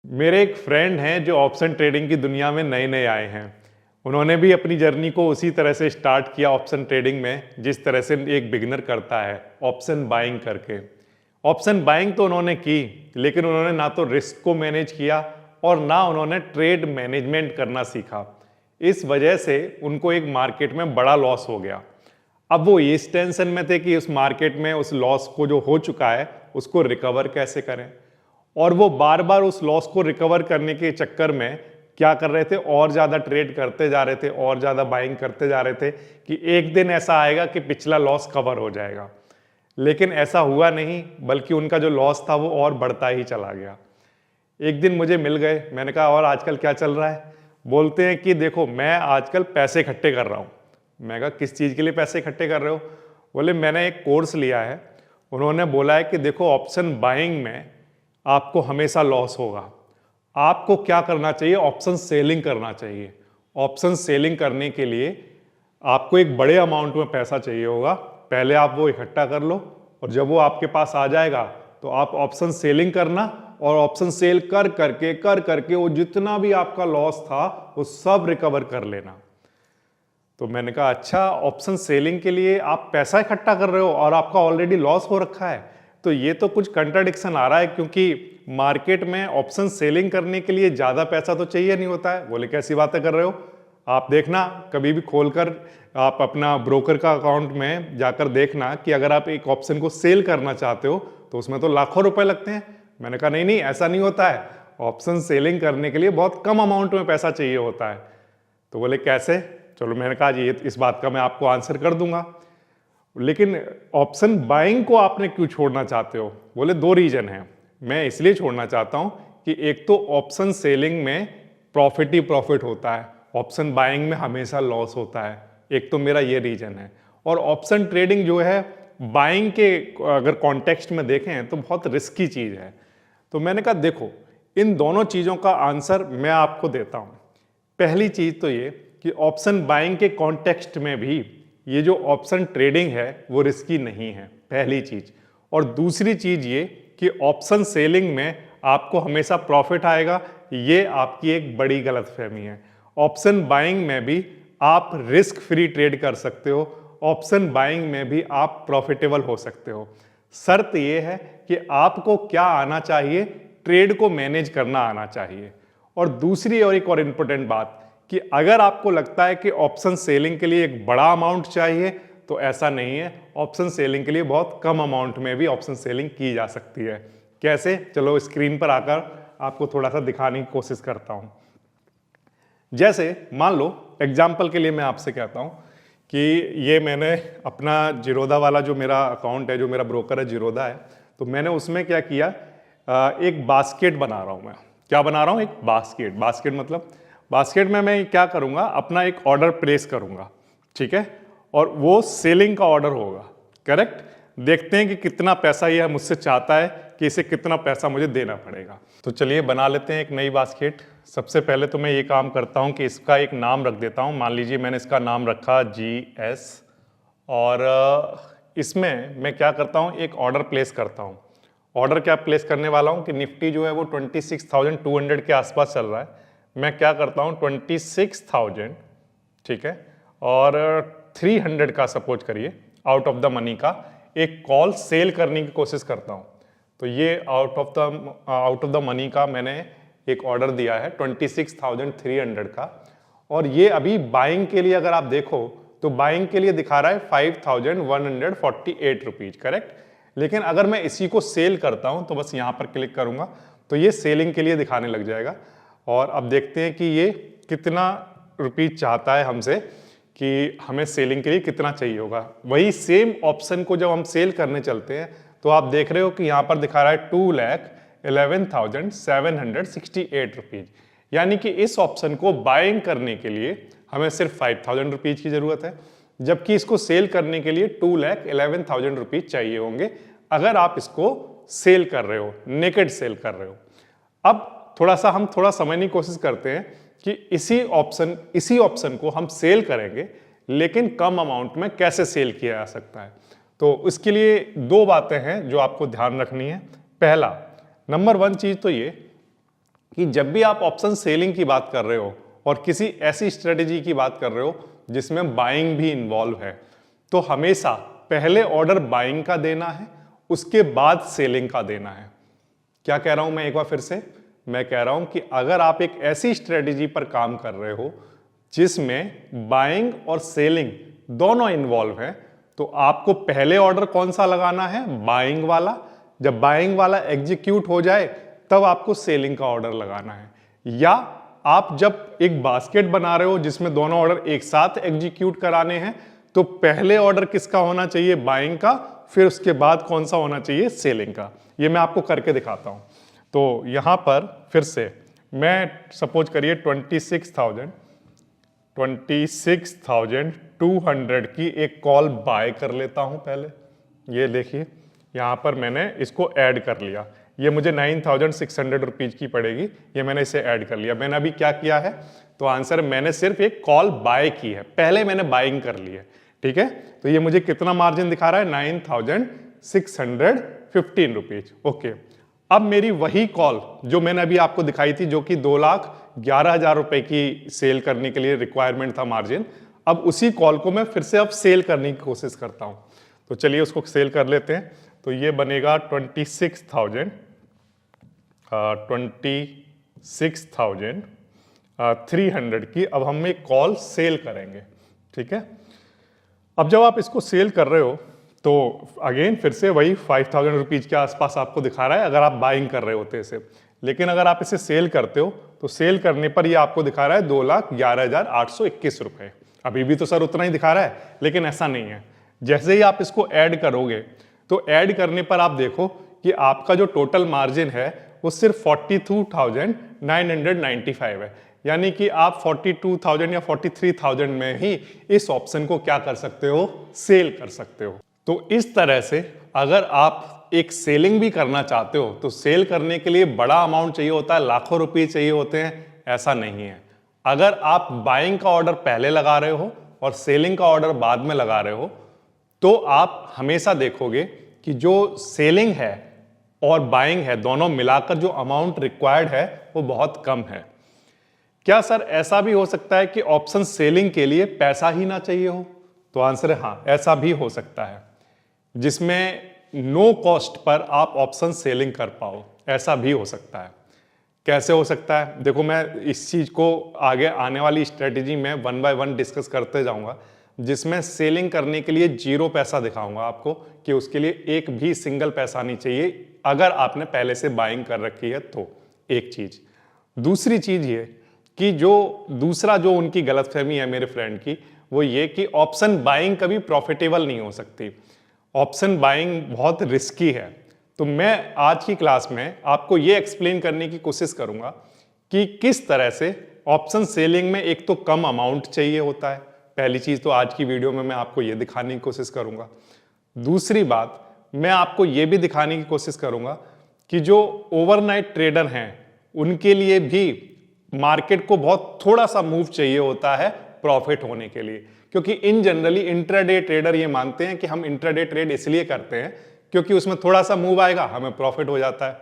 मेरे एक फ्रेंड हैं जो ऑप्शन ट्रेडिंग की दुनिया में नए नए आए हैं। उन्होंने भी अपनी जर्नी को उसी तरह से स्टार्ट किया ऑप्शन ट्रेडिंग में जिस तरह से एक बिगिनर करता है, ऑप्शन बाइंग करके। ऑप्शन बाइंग तो उन्होंने की, लेकिन उन्होंने ना तो रिस्क को मैनेज किया और ना उन्होंने ट्रेड मैनेजमेंट करना सीखा। इस वजह से उनको एक मार्केट में बड़ा लॉस हो गया। अब वो इस टेंशन में थे कि उस मार्केट में उस लॉस को जो हो चुका है उसको रिकवर कैसे करें, और वो बार बार उस लॉस को रिकवर करने के चक्कर में क्या कर रहे थे, और ज़्यादा ट्रेड करते जा रहे थे और ज़्यादा बाइंग करते जा रहे थे कि एक दिन ऐसा आएगा कि पिछला लॉस कवर हो जाएगा। लेकिन ऐसा हुआ नहीं, बल्कि उनका जो लॉस था वो और बढ़ता ही चला गया। एक दिन मुझे मिल गए, मैंने कहा और आजकल क्या चल रहा है? बोलते हैं कि देखो मैं आजकल पैसे इकट्ठे कर रहा हूँ। मैं कहा किस चीज़ के लिए पैसे इकट्ठे कर रहे हो? बोले मैंने एक कोर्स लिया है। उन्होंने बोला है कि देखो ऑप्शन बाइंग में आपको हमेशा लॉस होगा, आपको क्या करना चाहिए, ऑप्शन सेलिंग करना चाहिए। ऑप्शन सेलिंग करने के लिए आपको एक बड़े अमाउंट में पैसा चाहिए होगा, पहले आप वो इकट्ठा कर लो और जब वो आपके पास आ जाएगा तो आप ऑप्शन सेलिंग करना, और ऑप्शन सेल कर करके वो जितना भी आपका लॉस था वो सब रिकवर कर लेना। तो मैंने कहा अच्छा, ऑप्शन सेलिंग के लिए आप पैसा इकट्ठा कर रहे हो और आपका ऑलरेडी लॉस हो रखा है, तो ये तो कुछ कंट्राडिक्शन आ रहा है, क्योंकि मार्केट में ऑप्शन सेलिंग करने के लिए ज़्यादा पैसा तो चाहिए नहीं होता है। बोले कैसी बातें कर रहे हो? आप देखना कभी भी खोलकर आप अपना ब्रोकर का अकाउंट में जाकर देखना कि अगर आप एक ऑप्शन को सेल करना चाहते हो तो उसमें तो लाखों रुपए लगते हैं। मैंने कहा नहीं नहीं, ऐसा नहीं होता है, ऑप्शन सेलिंग करने के लिए बहुत कम अमाउंट में पैसा चाहिए होता है। तो बोले कैसे? चलो मैंने कहा जी इस बात का मैं आपको आंसर कर दूंगा, लेकिन ऑप्शन बाइंग को आपने क्यों छोड़ना चाहते हो? बोले दो रीजन है। मैं इसलिए छोड़ना चाहता हूं कि एक तो ऑप्शन सेलिंग में प्रॉफिट ही प्रॉफिट होता है, ऑप्शन बाइंग में हमेशा लॉस होता है। एक तो मेरा ये रीजन है। और ऑप्शन ट्रेडिंग जो है बाइंग के अगर कॉन्टेक्स्ट में देखें तो बहुत रिस्की चीज है। तो मैंने कहा देखो इन दोनों चीजों का आंसर मैं आपको देता हूं। पहली चीज तो ये कि ऑप्शन बाइंग के कॉन्टेक्स्ट में भी ये जो ऑप्शन ट्रेडिंग है वो रिस्की नहीं है, पहली चीज। और दूसरी चीज ये कि ऑप्शन सेलिंग में आपको हमेशा प्रॉफिट आएगा, ये आपकी एक बड़ी गलतफहमी है। ऑप्शन बाइंग में भी आप रिस्क फ्री ट्रेड कर सकते हो, ऑप्शन बाइंग में भी आप प्रॉफिटेबल हो सकते हो। शर्त ये है कि आपको क्या आना चाहिए, ट्रेड को मैनेज करना आना चाहिए। और दूसरी और एक और इंपॉर्टेंट बात कि अगर आपको लगता है कि ऑप्शन सेलिंग के लिए एक बड़ा अमाउंट चाहिए तो ऐसा नहीं है, ऑप्शन सेलिंग के लिए बहुत कम अमाउंट में भी ऑप्शन सेलिंग की जा सकती है। कैसे? चलो स्क्रीन पर आकर आपको थोड़ा सा दिखाने की कोशिश करता हूं। जैसे मान लो एग्जाम्पल के लिए मैं आपसे कहता हूं कि ये मैंने अपना जीरोधा वाला जो मेरा अकाउंट है, जो मेरा ब्रोकर है जीरोधा है, तो मैंने उसमें क्या किया, एक बास्केट बना रहा हूं। मैं क्या बना रहा हूं? एक बास्केट। बास्केट मतलब बास्केट में मैं क्या करूंगा, अपना एक ऑर्डर प्लेस करूंगा, ठीक है, और वो सेलिंग का ऑर्डर होगा। करेक्ट? देखते हैं कि कितना पैसा यह मुझसे चाहता है कि इसे कितना पैसा मुझे देना पड़ेगा। तो चलिए बना लेते हैं एक नई बास्केट। सबसे पहले तो मैं ये काम करता हूं कि इसका एक नाम रख देता हूं। मान लीजिए मैंने इसका नाम रखा GS, और इसमें मैं क्या करता हूं, एक ऑर्डर प्लेस करता हूं। ऑर्डर क्या प्लेस करने वाला हूं कि निफ्टी जो है वो 26,200 के आसपास चल रहा है। मैं क्या करता हूं 26,000, ठीक है, और 300 का सपोज करिए आउट ऑफ द मनी का एक कॉल सेल करने की कोशिश करता हूं। तो ये आउट ऑफ द मनी का मैंने एक ऑर्डर दिया है 26,300 का, और ये अभी बाइंग के लिए अगर आप देखो तो बाइंग के लिए दिखा रहा है 5,148 रुपीज। करेक्ट? लेकिन अगर मैं इसी को सेल करता हूं तो बस यहां पर क्लिक करूंगा तो ये सेलिंग के लिए दिखाने लग जाएगा। और अब देखते हैं कि ये कितना रुपीज चाहता है हमसे, कि हमें सेलिंग के लिए कितना चाहिए होगा। वही सेम ऑप्शन को जब हम सेल करने चलते हैं तो आप देख रहे हो कि यहाँ पर दिखा रहा है 2,11,768 रुपीज। यानी कि इस ऑप्शन को बाइंग करने के लिए हमें सिर्फ 5,000 रुपीज की जरूरत है, जबकि इसको सेल करने के लिए 2,11,000 रुपीज चाहिए होंगे अगर आप इसको सेल कर रहे हो, नेकेड सेल कर रहे हो। अब हम थोड़ा समझने की कोशिश करते हैं कि इसी ऑप्शन को हम सेल करेंगे, लेकिन कम अमाउंट में कैसे सेल किया जा सकता है। तो इसके लिए दो बातें हैं जो आपको ध्यान रखनी है। पहला, नंबर 1 चीज तो ये कि जब भी आप ऑप्शन सेलिंग की बात कर रहे हो और किसी ऐसी स्ट्रेटेजी की बात कर रहे हो जिसमें बाइंग भी इन्वॉल्व है, तो हमेशा पहले ऑर्डर बाइंग का देना है, उसके बाद सेलिंग का देना है। क्या कह रहा हूं मैं एक बार फिर से? मैं कह रहा हूं कि अगर आप एक ऐसी स्ट्रेटेजी पर काम कर रहे हो जिसमें बाइंग और सेलिंग दोनों इन्वॉल्व है, तो आपको पहले ऑर्डर कौन सा लगाना है? बाइंग वाला। जब बाइंग वाला एग्जीक्यूट हो जाए तब आपको सेलिंग का ऑर्डर लगाना है। या आप जब एक बास्केट बना रहे हो जिसमें दोनों ऑर्डर एक साथ एग्जीक्यूट कराने हैं, तो पहले ऑर्डर किसका होना चाहिए? बाइंग का, फिर उसके बाद कौन सा होना चाहिए? सेलिंग का। ये मैं आपको करके दिखाता हूं। तो यहां पर फिर से मैं सपोज करिए 26,200 की एक कॉल बाय कर लेता हूं पहले। ये देखिए यहां पर मैंने इसको ऐड कर लिया, ये मुझे 9,600 रुपीज की पड़ेगी, ये मैंने इसे ऐड कर लिया। मैंने अभी क्या किया है? तो आंसर, मैंने सिर्फ एक कॉल बाय की है, पहले मैंने बाइंग कर ली है। ठीक है, तो ये मुझे कितना मार्जिन दिखा रहा है? 9,615 रुपीज। ओके, अब मेरी वही कॉल जो मैंने अभी आपको दिखाई थी, जो कि 2,11,000 रुपए की सेल करने के लिए रिक्वायरमेंट था मार्जिन, अब उसी कॉल को मैं फिर से अब सेल करने की कोशिश करता हूं। तो चलिए उसको सेल कर लेते हैं। तो ये बनेगा 26,300 की। अब हम एक कॉल सेल करेंगे। ठीक है, अब जब आप इसको सेल कर रहे हो तो अगेन फिर से वही 5,000 रुपीज के आसपास आपको दिखा रहा है अगर आप बाइंग कर रहे होते इसे। लेकिन अगर आप इसे सेल करते हो तो सेल करने पर ये आपको दिखा रहा है 2,11,821 रुपए। अभी भी तो सर उतना ही दिखा रहा है, लेकिन ऐसा नहीं है। जैसे ही आप इसको ऐड करोगे तो ऐड करने पर आप देखो कि आपका जो टोटल मार्जिन है वो सिर्फ 42,995 है। यानी कि आप 42,000 या 43,000 में ही इस ऑप्शन को क्या कर सकते हो? सेल कर सकते हो। तो इस तरह से अगर आप एक सेलिंग भी करना चाहते हो तो सेल करने के लिए बड़ा अमाउंट चाहिए होता है, लाखों रुपए चाहिए होते हैं, ऐसा नहीं है। अगर आप बाइंग का ऑर्डर पहले लगा रहे हो और सेलिंग का ऑर्डर बाद में लगा रहे हो, तो आप हमेशा देखोगे कि जो सेलिंग है और बाइंग है दोनों मिलाकर जो अमाउंट रिक्वायर्ड है वो बहुत कम है। क्या सर ऐसा भी हो सकता है कि ऑप्शन सेलिंग के लिए पैसा ही ना चाहिए हो? तो आंसर है हाँ, ऐसा भी हो सकता है, जिसमें नो कॉस्ट पर आप ऑप्शन सेलिंग कर पाओ, ऐसा भी हो सकता है। कैसे हो सकता है? देखो, मैं इस चीज को आगे आने वाली स्ट्रेटेजी में 1 बाय 1 डिस्कस करते जाऊंगा, जिसमें सेलिंग करने के लिए 0 पैसा दिखाऊंगा आपको कि उसके लिए एक भी सिंगल पैसा नहीं चाहिए अगर आपने पहले से बाइंग कर रखी है तो। एक चीज। दूसरी चीज ये कि दूसरा जो उनकी गलतफहमी है मेरे फ्रेंड की, वो ये कि ऑप्शन बाइंग कभी प्रॉफिटेबल नहीं हो सकती, ऑप्शन बाइंग बहुत रिस्की है। तो मैं आज की क्लास में आपको ये एक्सप्लेन करने की कोशिश करूंगा कि किस तरह से ऑप्शन सेलिंग में एक तो कम अमाउंट चाहिए होता है, पहली चीज तो आज की वीडियो में मैं आपको ये दिखाने की कोशिश करूंगा। दूसरी बात, मैं आपको ये भी दिखाने की कोशिश करूंगा कि जो ओवरनाइट ट्रेडर हैं उनके लिए भी मार्केट को बहुत थोड़ा सा मूव चाहिए होता है प्रॉफिट होने के लिए, क्योंकि इन जनरली इंट्राडे ट्रेडर ये मानते हैं कि हम इंट्राडे ट्रेड इसलिए करते हैं क्योंकि उसमें थोड़ा सा मूव आएगा हमें प्रॉफिट हो जाता है।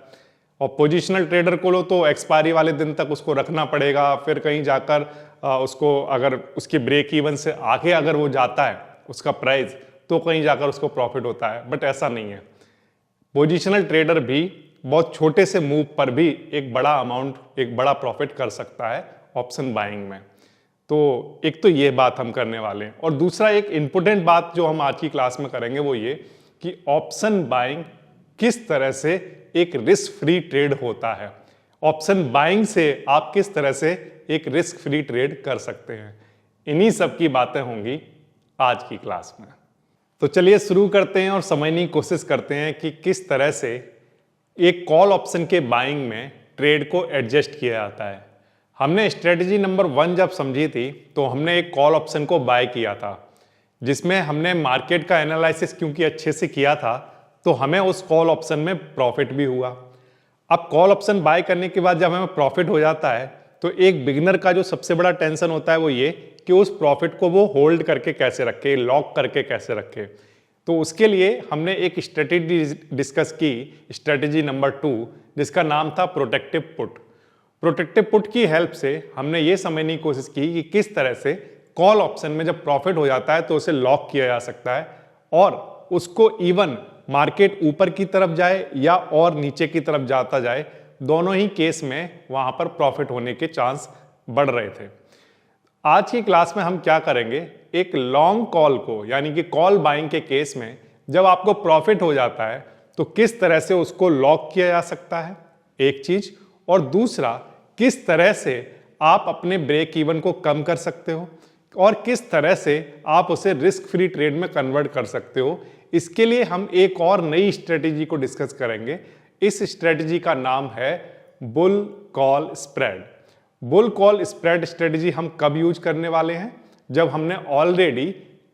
और पोजिशनल ट्रेडर को लो तो एक्सपायरी वाले दिन तक उसको रखना पड़ेगा, फिर कहीं जाकर उसको अगर उसकी ब्रेक इवन से आगे अगर वो जाता है उसका प्राइस, तो कहीं जाकर उसको प्रॉफिट होता है। बट ऐसा नहीं है, पोजिशनल ट्रेडर भी बहुत छोटे से मूव पर भी एक बड़ा अमाउंट, एक बड़ा प्रॉफिट कर सकता है ऑप्शन बाइंग में। तो एक तो ये बात हम करने वाले हैं, और दूसरा एक इंपॉर्टेंट बात जो हम आज की क्लास में करेंगे वो ये कि ऑप्शन बाइंग किस तरह से एक रिस्क फ्री ट्रेड होता है, ऑप्शन बाइंग से आप किस तरह से एक रिस्क फ्री ट्रेड कर सकते हैं। इन्हीं सब की बातें होंगी आज की क्लास में। तो चलिए शुरू करते हैं और समझने की कोशिश करते हैं कि किस तरह से एक कॉल ऑप्शन के बाइंग में ट्रेड को एडजस्ट किया जाता है। हमने स्ट्रेटजी नंबर 1 जब समझी थी तो हमने एक कॉल ऑप्शन को बाय किया था, जिसमें हमने मार्केट का एनालिसिस क्योंकि अच्छे से किया था तो हमें उस कॉल ऑप्शन में प्रॉफिट भी हुआ। अब कॉल ऑप्शन बाय करने के बाद जब हमें प्रॉफिट हो जाता है तो एक बिगिनर का जो सबसे बड़ा टेंशन होता है वो ये कि उस प्रॉफिट को वो होल्ड करके कैसे रखे, लॉक करके कैसे रखे। तो उसके लिए हमने एक स्ट्रेटेजी डिस्कस की, स्ट्रेटेजी नंबर 2, जिसका नाम था प्रोटेक्टिव पुट। प्रोटेक्टिव पुट की हेल्प से हमने ये समझने की कोशिश की कि किस तरह से कॉल ऑप्शन में जब प्रॉफिट हो जाता है तो उसे लॉक किया जा सकता है और उसको इवन मार्केट ऊपर की तरफ जाए या और नीचे की तरफ जाता जाए, दोनों ही केस में वहां पर प्रॉफिट होने के चांस बढ़ रहे थे। आज की क्लास में हम क्या करेंगे, एक लॉन्ग कॉल को यानी कि कॉल बाइंग के केस में जब आपको प्रॉफिट हो जाता है तो किस तरह से उसको लॉक किया जा सकता है, एक चीज, और दूसरा किस तरह से आप अपने ब्रेक इवन को कम कर सकते हो और किस तरह से आप उसे रिस्क फ्री ट्रेड में कन्वर्ट कर सकते हो। इसके लिए हम एक और नई स्ट्रेटेजी को डिस्कस करेंगे। इस स्ट्रेटेजी का नाम है bull call spread. Bull call spread strategy हम कब यूज करने वाले हैं, जब हमने ऑलरेडी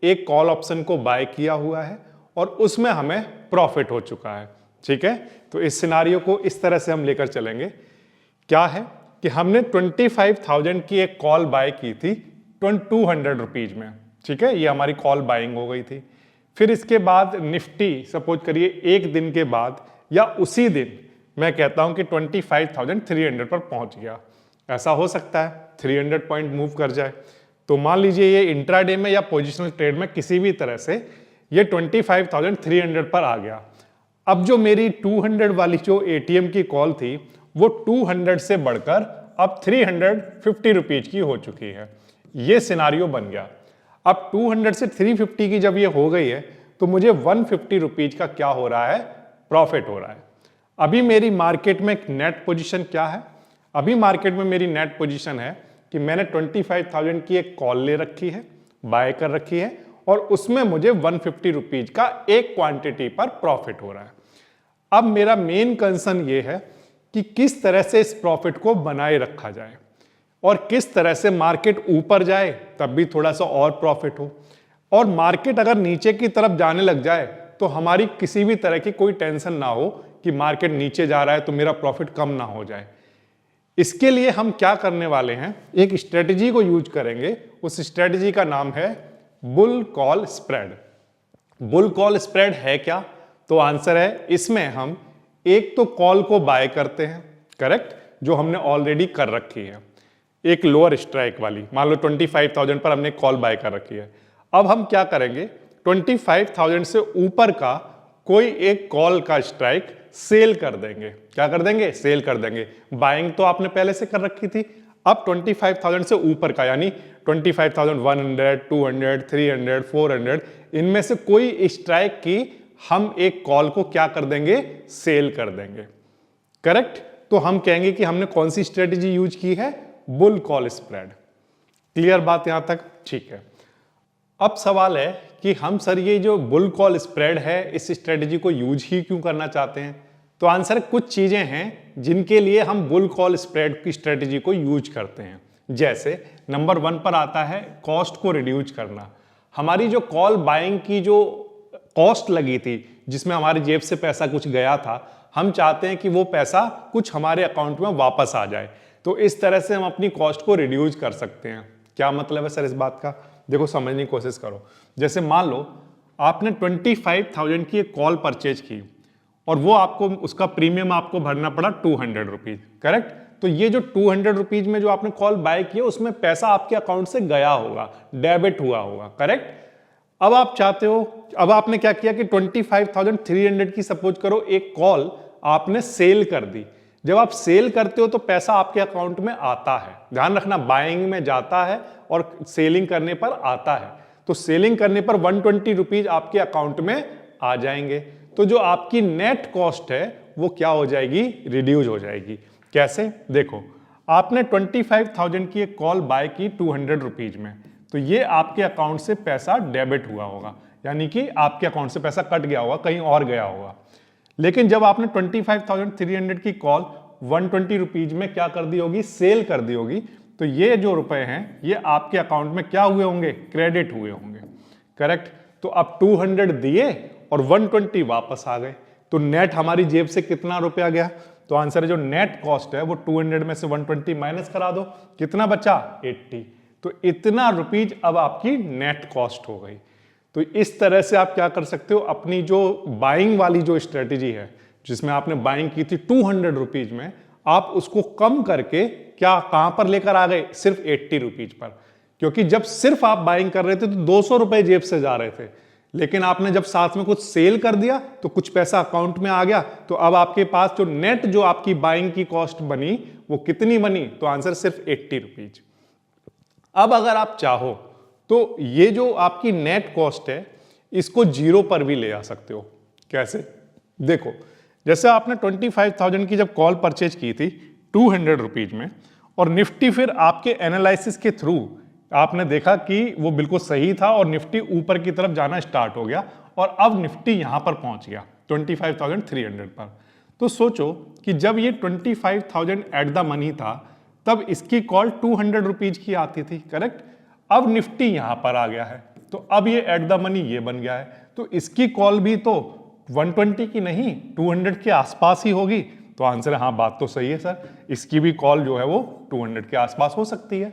एक कॉल ऑप्शन को बाय किया हुआ है और उसमें हमें प्रॉफिट हो चुका है। ठीक है, तो इस सिनारियो को इस तरह से हम लेकर चलेंगे। क्या है कि हमने 25,000 की एक कॉल बाय की थी 200 रुपीज में। ठीक है, ये हमारी कॉल बाइंग हो गई थी। फिर इसके बाद निफ्टी सपोज करिए एक दिन के बाद या उसी दिन मैं कहता हूं कि 25,300 पर पहुंच गया। ऐसा हो सकता है 300 पॉइंट मूव कर जाए। तो मान लीजिए ये इंट्राडे में या पोजिशनल ट्रेड में किसी भी तरह से ये 25,300 पर आ गया। अब जो मेरी 200 वाली जो एटीएम की कॉल थी वो 200 से बढ़कर अब 350 रुपीज की हो चुकी है। ये सिनारियो बन गया। अब 200 से 350 की जब ये हो गई है तो मुझे 150 रुपीज का क्या हो रहा है, प्रॉफिट हो रहा है। अभी मेरी मार्केट में नेट पोजीशन क्या है, अभी मार्केट में मेरी नेट पोजीशन है कि मैंने 25,000 की एक कॉल ले रखी है, बाय कर रखी है और उसमें मुझे 150 रुपीज का एक क्वांटिटी पर प्रॉफिट हो रहा है। अब मेरा मेन कंसर्न ये है कि किस तरह से इस प्रॉफिट को बनाए रखा जाए और किस तरह से मार्केट ऊपर जाए तब भी थोड़ा सा और प्रॉफिट हो, और मार्केट अगर नीचे की तरफ जाने लग जाए तो हमारी किसी भी तरह की कोई टेंशन ना हो कि मार्केट नीचे जा रहा है तो मेरा प्रॉफिट कम ना हो जाए। इसके लिए हम क्या करने वाले हैं, एक स्ट्रेटेजी को यूज करेंगे। उस स्ट्रेटेजी का नाम है bull call spread. Bull call spread है क्या, तो आंसर है इसमें हम एक तो कॉल को बाय करते हैं, करेक्ट, जो हमने ऑलरेडी कर रखी है, एक लोअर स्ट्राइक वाली, मान लो 25,000 पर हमने कॉल बाय कर रखी है। अब हम क्या करेंगे, 25,000 से ऊपर का कोई एक कॉल का स्ट्राइक सेल कर देंगे। क्या कर देंगे, सेल कर देंगे। बाइंग तो आपने पहले से कर रखी थी, अब 25,000 से ऊपर का यानी 25,100, 200, 300, 400, इनमें से कोई स्ट्राइक की हम एक कॉल को क्या कर देंगे, सेल कर देंगे। करेक्ट, तो हम कहेंगे कि हमने कौन सी स्ट्रेटेजी यूज की है, बुल कॉल स्प्रेड। क्लियर बात यहां तक, ठीक है। अब सवाल है कि हम सर ये जो बुल कॉल स्प्रेड है इस स्ट्रेटेजी को यूज ही क्यों करना चाहते हैं, तो आंसर कुछ चीजें हैं जिनके लिए हम बुल कॉल स्प्रेड की स्ट्रेटेजी को यूज करते हैं। जैसे नंबर 1 पर आता है कॉस्ट को रिड्यूस करना। हमारी जो कॉल बाइंग की जो कॉस्ट लगी थी, जिसमें हमारी जेब से पैसा कुछ गया था, हम चाहते हैं कि वो पैसा कुछ हमारे अकाउंट में वापस आ जाए। तो इस तरह से हम अपनी कॉस्ट को रिड्यूस कर सकते हैं। क्या मतलब है सर इस बात का, देखो समझने की कोशिश करो। जैसे मान लो आपने 25,000 की एक कॉल परचेज की और वो आपको उसका प्रीमियम आपको भरना पड़ा 200 रुपीज, करेक्ट। तो ये जो 200 रुपीज में जो आपने कॉल बाय किया उसमें पैसा आपके अकाउंट से गया होगा, डेबिट हुआ होगा, करेक्ट। अब आप चाहते हो, अब आपने क्या किया कि 25,300 की सपोज करो एक कॉल आपने सेल कर दी। जब आप सेल करते हो तो पैसा आपके अकाउंट में आता है, ध्यान रखना, बाइंग में जाता है और सेलिंग करने पर आता है। तो सेलिंग करने पर 120 रुपीज आपके अकाउंट में आ जाएंगे। तो जो आपकी नेट कॉस्ट है वो क्या हो जाएगी, रिड्यूस हो जाएगी। कैसे, देखो आपने 25,000 की एक कॉल बाय की 200 रुपीज में, तो ये आपके अकाउंट से पैसा डेबिट हुआ होगा, यानी कि आपके अकाउंट से पैसा कट गया होगा, कहीं और गया होगा। लेकिन जब आपने 25,300 की कॉल 120 रुपीज में क्या कर दी होगी, सेल कर दी होगी, तो ये जो रुपए हैं ये आपके अकाउंट में क्या हुए होंगे, क्रेडिट हुए होंगे, करेक्ट। तो अब 200 दिए और 120 वापस आ गए, तो नेट हमारी जेब से कितना रुपया गया, तो आंसर है जो नेट कॉस्ट है वो 200 में से 120 माइनस करा दो, कितना बचा, 80। तो इतना रुपीज अब आपकी नेट कॉस्ट हो गई। तो इस तरह से आप क्या कर सकते हो, अपनी जो बाइंग वाली जो स्ट्रेटेजी है जिसमें आपने बाइंग की थी 200 रुपीज में, आप उसको कम करके क्या कहां पर लेकर आ गए, सिर्फ 80 रुपीज पर। क्योंकि जब सिर्फ आप बाइंग कर रहे थे तो 200 रुपए जेब से जा रहे थे, लेकिन आपने जब साथ में कुछ सेल कर दिया तो कुछ पैसा अकाउंट में आ गया, तो अब आपके पास जो नेट जो आपकी बाइंग की कॉस्ट बनी वो कितनी बनी, तो आंसर सिर्फ 80 रुपीज। अब अगर आप चाहो तो ये जो आपकी नेट कॉस्ट है इसको जीरो पर भी ले आ सकते हो। कैसे, देखो जैसे आपने 25,000 की जब कॉल परचेज की थी 200 रुपीज में, और निफ्टी फिर आपके एनालिसिस के थ्रू आपने देखा कि वो बिल्कुल सही था और निफ्टी ऊपर की तरफ जाना स्टार्ट हो गया, और अब निफ्टी यहां पर पहुंच गया 25,300 पर। तो सोचो कि जब ये 25,000 एट द मनी था तब इसकी कॉल 200 रुपीज की आती थी, करेक्ट। अब निफ्टी यहां पर आ गया है तो अब ये एट द मनी ये बन गया है, तो इसकी कॉल भी तो 120 की नहीं 200 के आसपास ही होगी। तो आंसर है हाँ, बात तो सही है सर, इसकी भी कॉल जो है वो 200 के आसपास हो सकती है,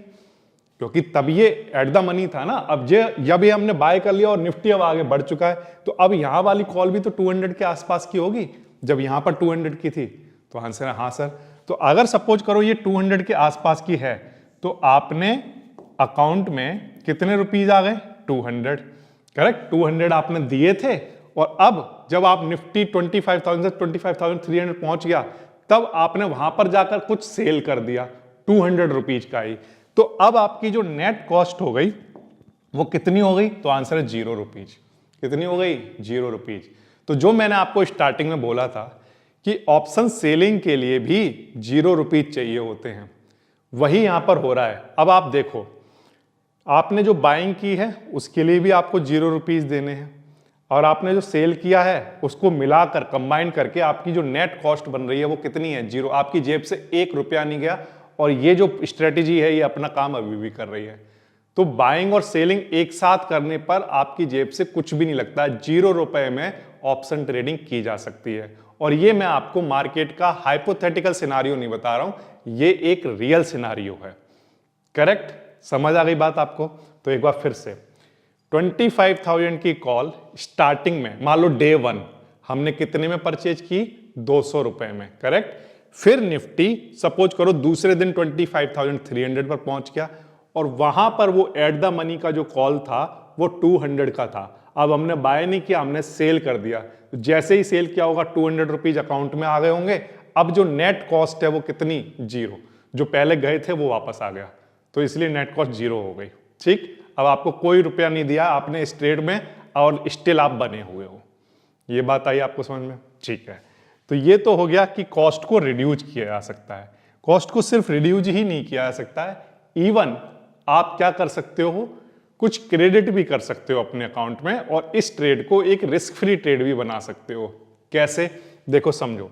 क्योंकि तब ये एट द मनी था ना। अब जब ये हमने बाय कर लिया और निफ्टी अब आगे बढ़ चुका है, तो अब यहां वाली कॉल भी तो 200 के आसपास की होगी जब यहां पर 200 की थी। तो आंसर है हाँ सर। तो अगर सपोज करो ये 200 के आसपास की है तो आपने अकाउंट में कितने रुपीज आ गए, 200, करेक्ट। 200 आपने दिए थे, और अब जब आप निफ्टी 25,000 से 25,300 पहुंच गया तब आपने वहां पर जाकर कुछ सेल कर दिया 200 रुपीज का ही। तो अब आपकी जो नेट कॉस्ट हो गई वो कितनी हो गई, तो आंसर है 0 रुपीज। कितनी हो गई, 0 रुपीज। तो जो मैंने आपको स्टार्टिंग में बोला था कि ऑप्शन सेलिंग के लिए भी 0 रुपीज चाहिए होते हैं, वही यहां पर हो रहा है। अब आप देखो, आपने जो बाइंग की है उसके लिए भी आपको 0 रुपीज देने हैं, और आपने जो सेल किया है उसको मिलाकर कंबाइन करके आपकी जो नेट कॉस्ट बन रही है वो कितनी है, 0। आपकी जेब से 1 रुपया नहीं गया, और ये जो स्ट्रेटेजी है ये अपना काम अभी भी कर रही है। तो बाइंग और सेलिंग एक साथ करने पर आपकी जेब से कुछ भी नहीं लगता, 0 रुपए में ऑप्शन ट्रेडिंग की जा सकती है। और ये मैं आपको मार्केट का हाइपोथेटिकल सिनारियो नहीं बता रहा हूं, ये एक रियल सिनारियो है, करेक्ट। समझ आ गई बात आपको। तो एक बार फिर से 25,000 की कॉल स्टार्टिंग में, मान लो डे 1 हमने कितने में परचेज की, 200 रुपए में, करेक्ट। फिर निफ्टी सपोज करो दूसरे दिन 25,300 पर पहुंच गया, और वहां पर वो एट द मनी का जो कॉल था वो 200 का था। अब हमने बाय नहीं किया, हमने सेल कर दिया। जैसे ही सेल किया होगा 200 रुपीज अकाउंट में आ गए होंगे। अब जो नेट कॉस्ट है वो कितनी, 0। जो पहले गए थे वो वापस आ गया, तो इसलिए नेट कॉस्ट 0 हो गई, ठीक। अब आपको कोई रुपया नहीं दिया आपने इस ट्रेड में, और स्टिल आप बने हुए हो। ये बात आई आपको समझ में, ठीक है। तो ये तो हो गया कि कॉस्ट को रिड्यूस किया जा सकता है। कॉस्ट को सिर्फ रिड्यूस ही नहीं किया जा सकता है, इवन आप क्या कर सकते हो, कुछ क्रेडिट भी कर सकते हो अपने अकाउंट में, और इस ट्रेड को एक रिस्क फ्री ट्रेड भी बना सकते हो। कैसे, देखो समझो।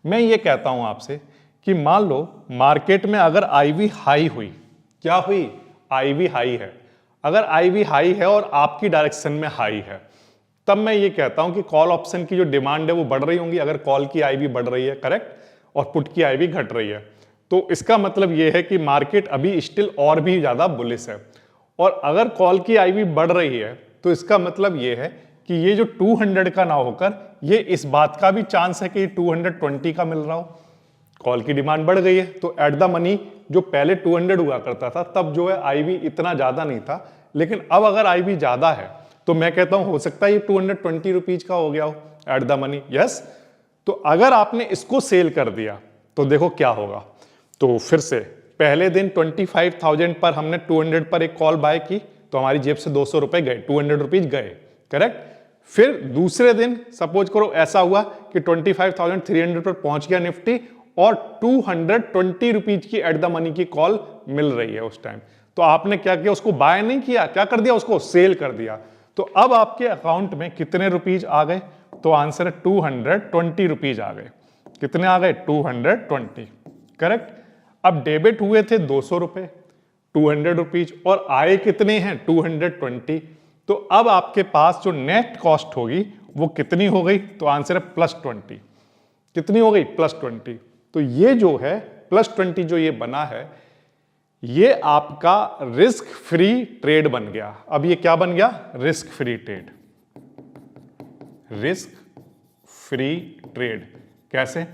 मैं ये कहता हूं आपसे कि मान लो मार्केट में अगर आईवी हाई हुई, क्या हुई, आईवी हाई है। अगर आईवी हाई है और आपकी डायरेक्शन में हाई है, तब मैं ये कहता हूं कि कॉल ऑप्शन की जो डिमांड है वो बढ़ रही होंगी, अगर कॉल की आईवी बढ़ रही है, करेक्ट, और पुट की आईवी घट रही है। तो इसका मतलब ये है कि मार्केट अभी स्टिल और भी ज्यादा बुलिश है। और अगर कॉल की आईवी बढ़ रही है तो इसका मतलब ये है कि ये जो 200 का ना होकर ये इस बात का भी चांस है कि 220 का मिल रहा हो। कॉल की डिमांड बढ़ गई है, तो एट द मनी जो पहले 200 हुआ करता था तब जो है आईवी इतना ज्यादा नहीं था, लेकिन अब अगर आईवी ज्यादा है तो मैं कहता हूं हो सकता है ये 220 रुपीज का हो गया हो एट द मनी, यस। तो अगर आपने इसको सेल कर दिया तो देखो क्या होगा। तो फिर से पहले दिन 25,000 पर हमने 200 पर एक कॉल बाय की, तो हमारी जेब से 200 रुपए गए, 200 रुपीज गए, करेक्ट। फिर दूसरे दिन सपोज करो ऐसा हुआ कि 25,300 पर पहुंच गया निफ्टी, और 220 रुपीज की एट द मनी की कॉल मिल रही है उस टाइम। तो आपने क्या किया, उसको बाय नहीं किया, क्या कर दिया, उसको सेल कर दिया। तो अब आपके अकाउंट में कितने रुपीज आ गए, तो आंसर है 220 रुपीज आ गए। कितने आ गए, 220, करेक्ट। अब डेबिट हुए थे 200 रुपए, 200 रुपीज, और आए कितने हैं, 220। तो अब आपके पास जो नेट कॉस्ट होगी वो कितनी हो गई, तो आंसर है +20। कितनी हो गई, +20। तो ये जो है +20 जो ये बना है, ये आपका रिस्क फ्री ट्रेड बन गया। अब ये क्या बन गया, risk free trade. Risk free trade कैसे,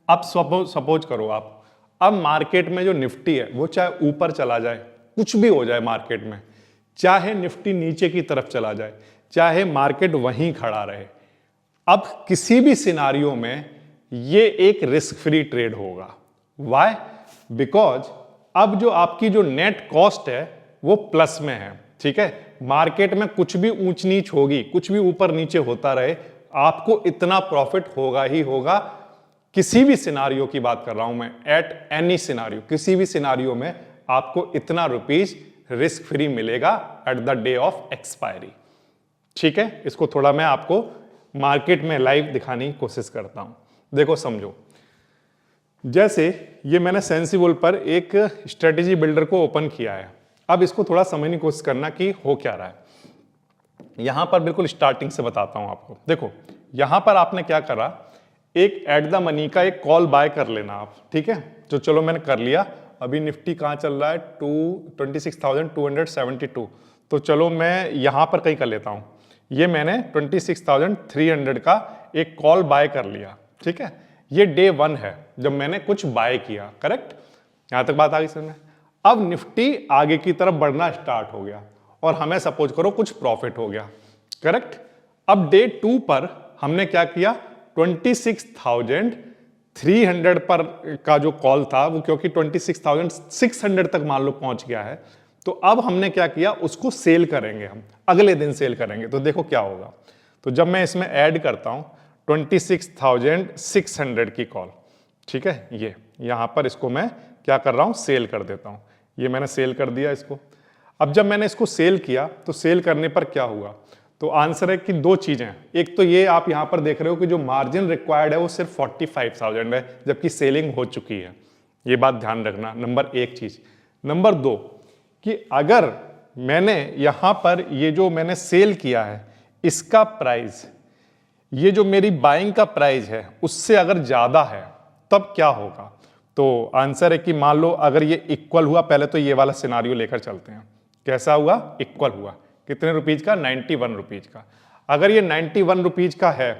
अब सपोज करो आप, अब मार्केट में जो निफ्टी है वो चाहे ऊपर चला जाए, कुछ भी हो जाए मार्केट में, चाहे निफ्टी नीचे की तरफ चला जाए, चाहे मार्केट वहीं खड़ा रहे, अब किसी भी सिनारियो में ये एक रिस्क फ्री ट्रेड होगा। व्हाई? बिकॉज अब जो आपकी जो नेट कॉस्ट है वो प्लस में है। ठीक है, मार्केट में कुछ भी ऊंच नीच होगी, कुछ भी ऊपर नीचे होता रहे, आपको इतना प्रॉफिट होगा ही होगा। किसी भी सिनारियो की बात कर रहा हूं मैं, एट एनी सिनारियो, किसी भी सिनारियो में आपको इतना रुपीज रिस्क फ्री मिलेगा at the day of expiry. ठीक है, इसको थोड़ा मैं आपको मार्केट में लाइव दिखाने की कोशिश करता हूं। देखो समझो, जैसे ये मैंने सेंसिबल पर एक स्ट्रेटेजी बिल्डर को ओपन किया है। अब इसको थोड़ा समझने की कोशिश करना कि हो क्या रहा है। यहां पर बिल्कुल स्टार्टिंग से बताता हूं आपको। देखो यहां पर आपने क्या करा, एक एट द मनी का एक कॉल बाय कर लेना आप। ठीक है, तो चलो मैंने कर लिया। अभी निफ्टी कहां चल रहा है, 26,272। तो चलो मैं यहां पर कहीं कर लेता हूं। ये मैंने 26,300 का एक कॉल बाय कर लिया। ठीक है, ये डे 1 है जब मैंने कुछ बाय किया। करेक्ट, यहां तक बात आ गई समझ में। अब निफ्टी आगे की तरफ बढ़ना स्टार्ट हो गया और हमें सपोज करो कुछ प्रॉफिट हो गया। करेक्ट, अब डे 2 पर हमने क्या किया, 26,300 पर का जो कॉल था वो, क्योंकि 26,600 तक मान लो पहुंच गया है, तो अब हमने क्या किया, उसको सेल करेंगे, हम अगले दिन सेल करेंगे। तो देखो क्या होगा। तो जब मैं इसमें ऐड करता हूं 26,600 की कॉल, ठीक है, ये यहां पर इसको मैं क्या कर रहा हूं, सेल कर देता हूं। ये मैंने सेल कर दिया इसको। अब जब मैंने इसको सेल किया तो सेल करने पर क्या हुआ, तो आंसर है कि दो चीजें। एक तो ये आप यहां पर देख रहे हो कि जो मार्जिन रिक्वायर्ड है वो सिर्फ 45,000 है, जबकि सेलिंग हो चुकी है। ये बात ध्यान रखना, नंबर एक चीज। नंबर दो कि अगर मैंने यहां पर ये जो मैंने सेल किया है इसका प्राइस, ये जो मेरी बाइंग का प्राइस है उससे अगर ज्यादा है तब क्या होगा। तो आंसर है कि मान लो अगर ये इक्वल हुआ, पहले तो ये वाला सिनारियो लेकर चलते हैं, कैसा हुआ, इक्वल हुआ, कितने रुपीज का, 91 रुपीज का। अगर ये 91 रुपीज का है,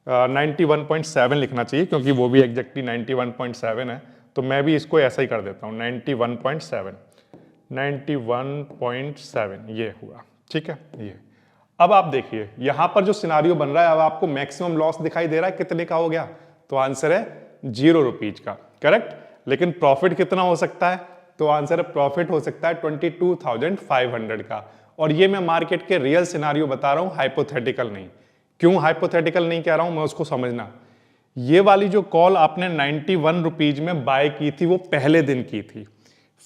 91.7 लिखना चाहिए क्योंकि वो भी एग्जैक्टली 91.7 है, तो मैं भी इसको ऐसा ही कर देता हूं, 91.7 ये हुआ। ठीक है, ये अब आप देखिए यहां पर जो सिनारियो बन रहा है, अब आपको मैक्सिमम लॉस दिखाई दे रहा है, कितने का हो गया, तो आंसर है 0 रुपीज का। करेक्ट, लेकिन प्रॉफिट कितना हो सकता है, तो आंसर है प्रॉफिट हो सकता है 22,500 का। और ये मैं मार्केट के रियल सिनारियो बता रहा हूं, हाइपोथेटिकल नहीं। क्यों हाइपोथेटिकल नहीं कह रहा हूं मैं, उसको समझना। ये वाली जो कॉल आपने 91 रुपीज में बाय की थी वो पहले दिन की थी,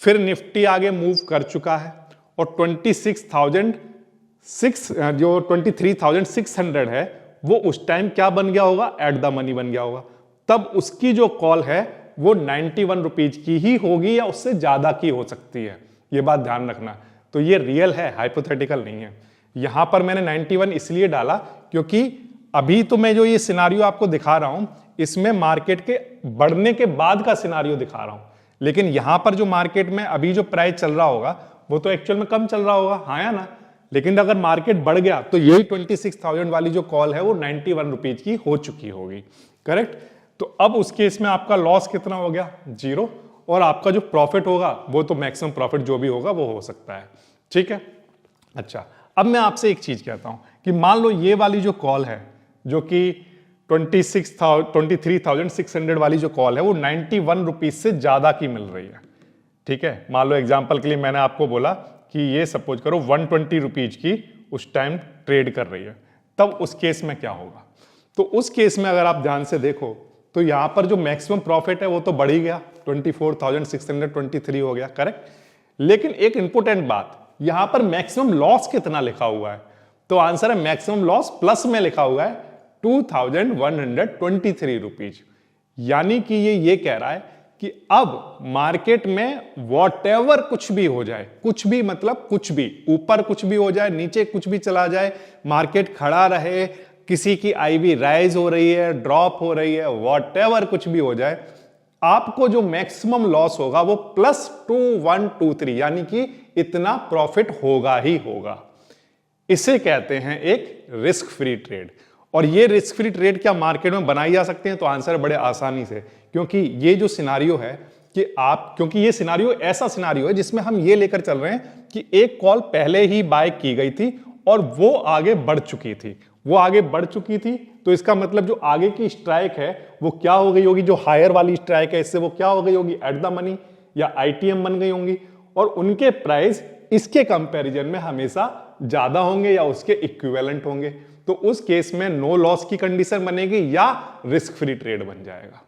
फिर निफ्टी आगे मूव कर चुका है और 23,600 है वो उस टाइम क्या बन गया होगा, एट द मनी बन गया होगा। तब उसकी जो कॉल है वो 91 रुपीज की ही होगी या उससे ज्यादा की हो सकती है, ये बात ध्यान रखना। तो ये रियल है, हाइपोथेटिकल नहीं है। यहां पर मैंने 91 इसलिए डाला क्योंकि अभी तो मैं जो ये सिनारियो आपको दिखा रहा हूं इसमें मार्केट के बढ़ने के बाद का सिनारियो दिखा रहा हूं, लेकिन यहां पर जो मार्केट में अभी जो प्राइस चल रहा होगा वो तो एक्चुअल में कम चल रहा होगा, हाँ या ना। लेकिन अगर मार्केट बढ़ गया तो यही 26,000 वाली जो कॉल है वो 91 रुपीज की हो चुकी होगी। करेक्ट, तो अब उस केस में आपका लॉस कितना हो गया, 0, और आपका जो प्रॉफिट होगा वो तो मैक्सिमम प्रॉफिट जो भी होगा वो हो सकता है। ठीक है, अच्छा अब मैं आपसे एक चीज कहता हूं कि मान लो ये वाली जो कॉल है जो कि 23,600 वाली जो कॉल है वो 91 रुपीज से ज्यादा की मिल रही है। ठीक है, मान लो एग्जांपल के लिए मैंने आपको बोला कि ये सपोज करो 120 रुपीज की उस टाइम ट्रेड कर रही है, तब उस केस में क्या होगा। तो उस केस में अगर आप ध्यान से देखो तो यहां पर जो मैक्सिमम प्रॉफिट है वो तो बढ़ ही गया, 24,623 हो गया। करेक्ट, लेकिन एक इंपॉर्टेंट बात, यहां पर मैक्सिमम लॉस कितना लिखा हुआ है, तो आंसर है मैक्सिमम लॉस प्लस में लिखा हुआ है 2,123 रुपीज। यानी कि ये कह रहा है कि अब मार्केट में वॉटएवर कुछ भी हो जाए, कुछ भी मतलब कुछ भी, ऊपर कुछ भी हो जाए, नीचे कुछ भी चला जाए, मार्केट खड़ा रहे, किसी की आईवी राइज हो रही है, ड्रॉप हो रही है, वॉटएवर कुछ भी हो जाए, आपको जो मैक्सिमम लॉस होगा वो +2123, यानी कि इतना प्रॉफिट होगा ही होगा। इसे कहते हैं एक रिस्क फ्री ट्रेड। और ये रिस्क फ्री ट्रेड क्या मार्केट में बनाई जा सकते हैं? तो आंसर बड़े आसानी से, क्योंकि ये जो सिनारियो है कि क्योंकि ये सिनारियो ऐसा सिनारियो है जिसमें हम ये लेकर चल रहे हैं कि एक कॉल पहले ही बाय की गई थी और वो आगे बढ़ चुकी थी, तो इसका मतलब जो आगे की स्ट्राइक है वो क्या हो गई होगी, जो हायर वाली स्ट्राइक है इससे वो क्या हो गई होगी, एट द मनी या आईटीएम बन गई होंगी, और उनके प्राइस इसके कंपैरिजन में हमेशा ज्यादा होंगे या उसके इक्विवेलेंट होंगे। तो उस केस में नो लॉस की कंडीशन बनेगी या रिस्क फ्री ट्रेड बन जाएगा।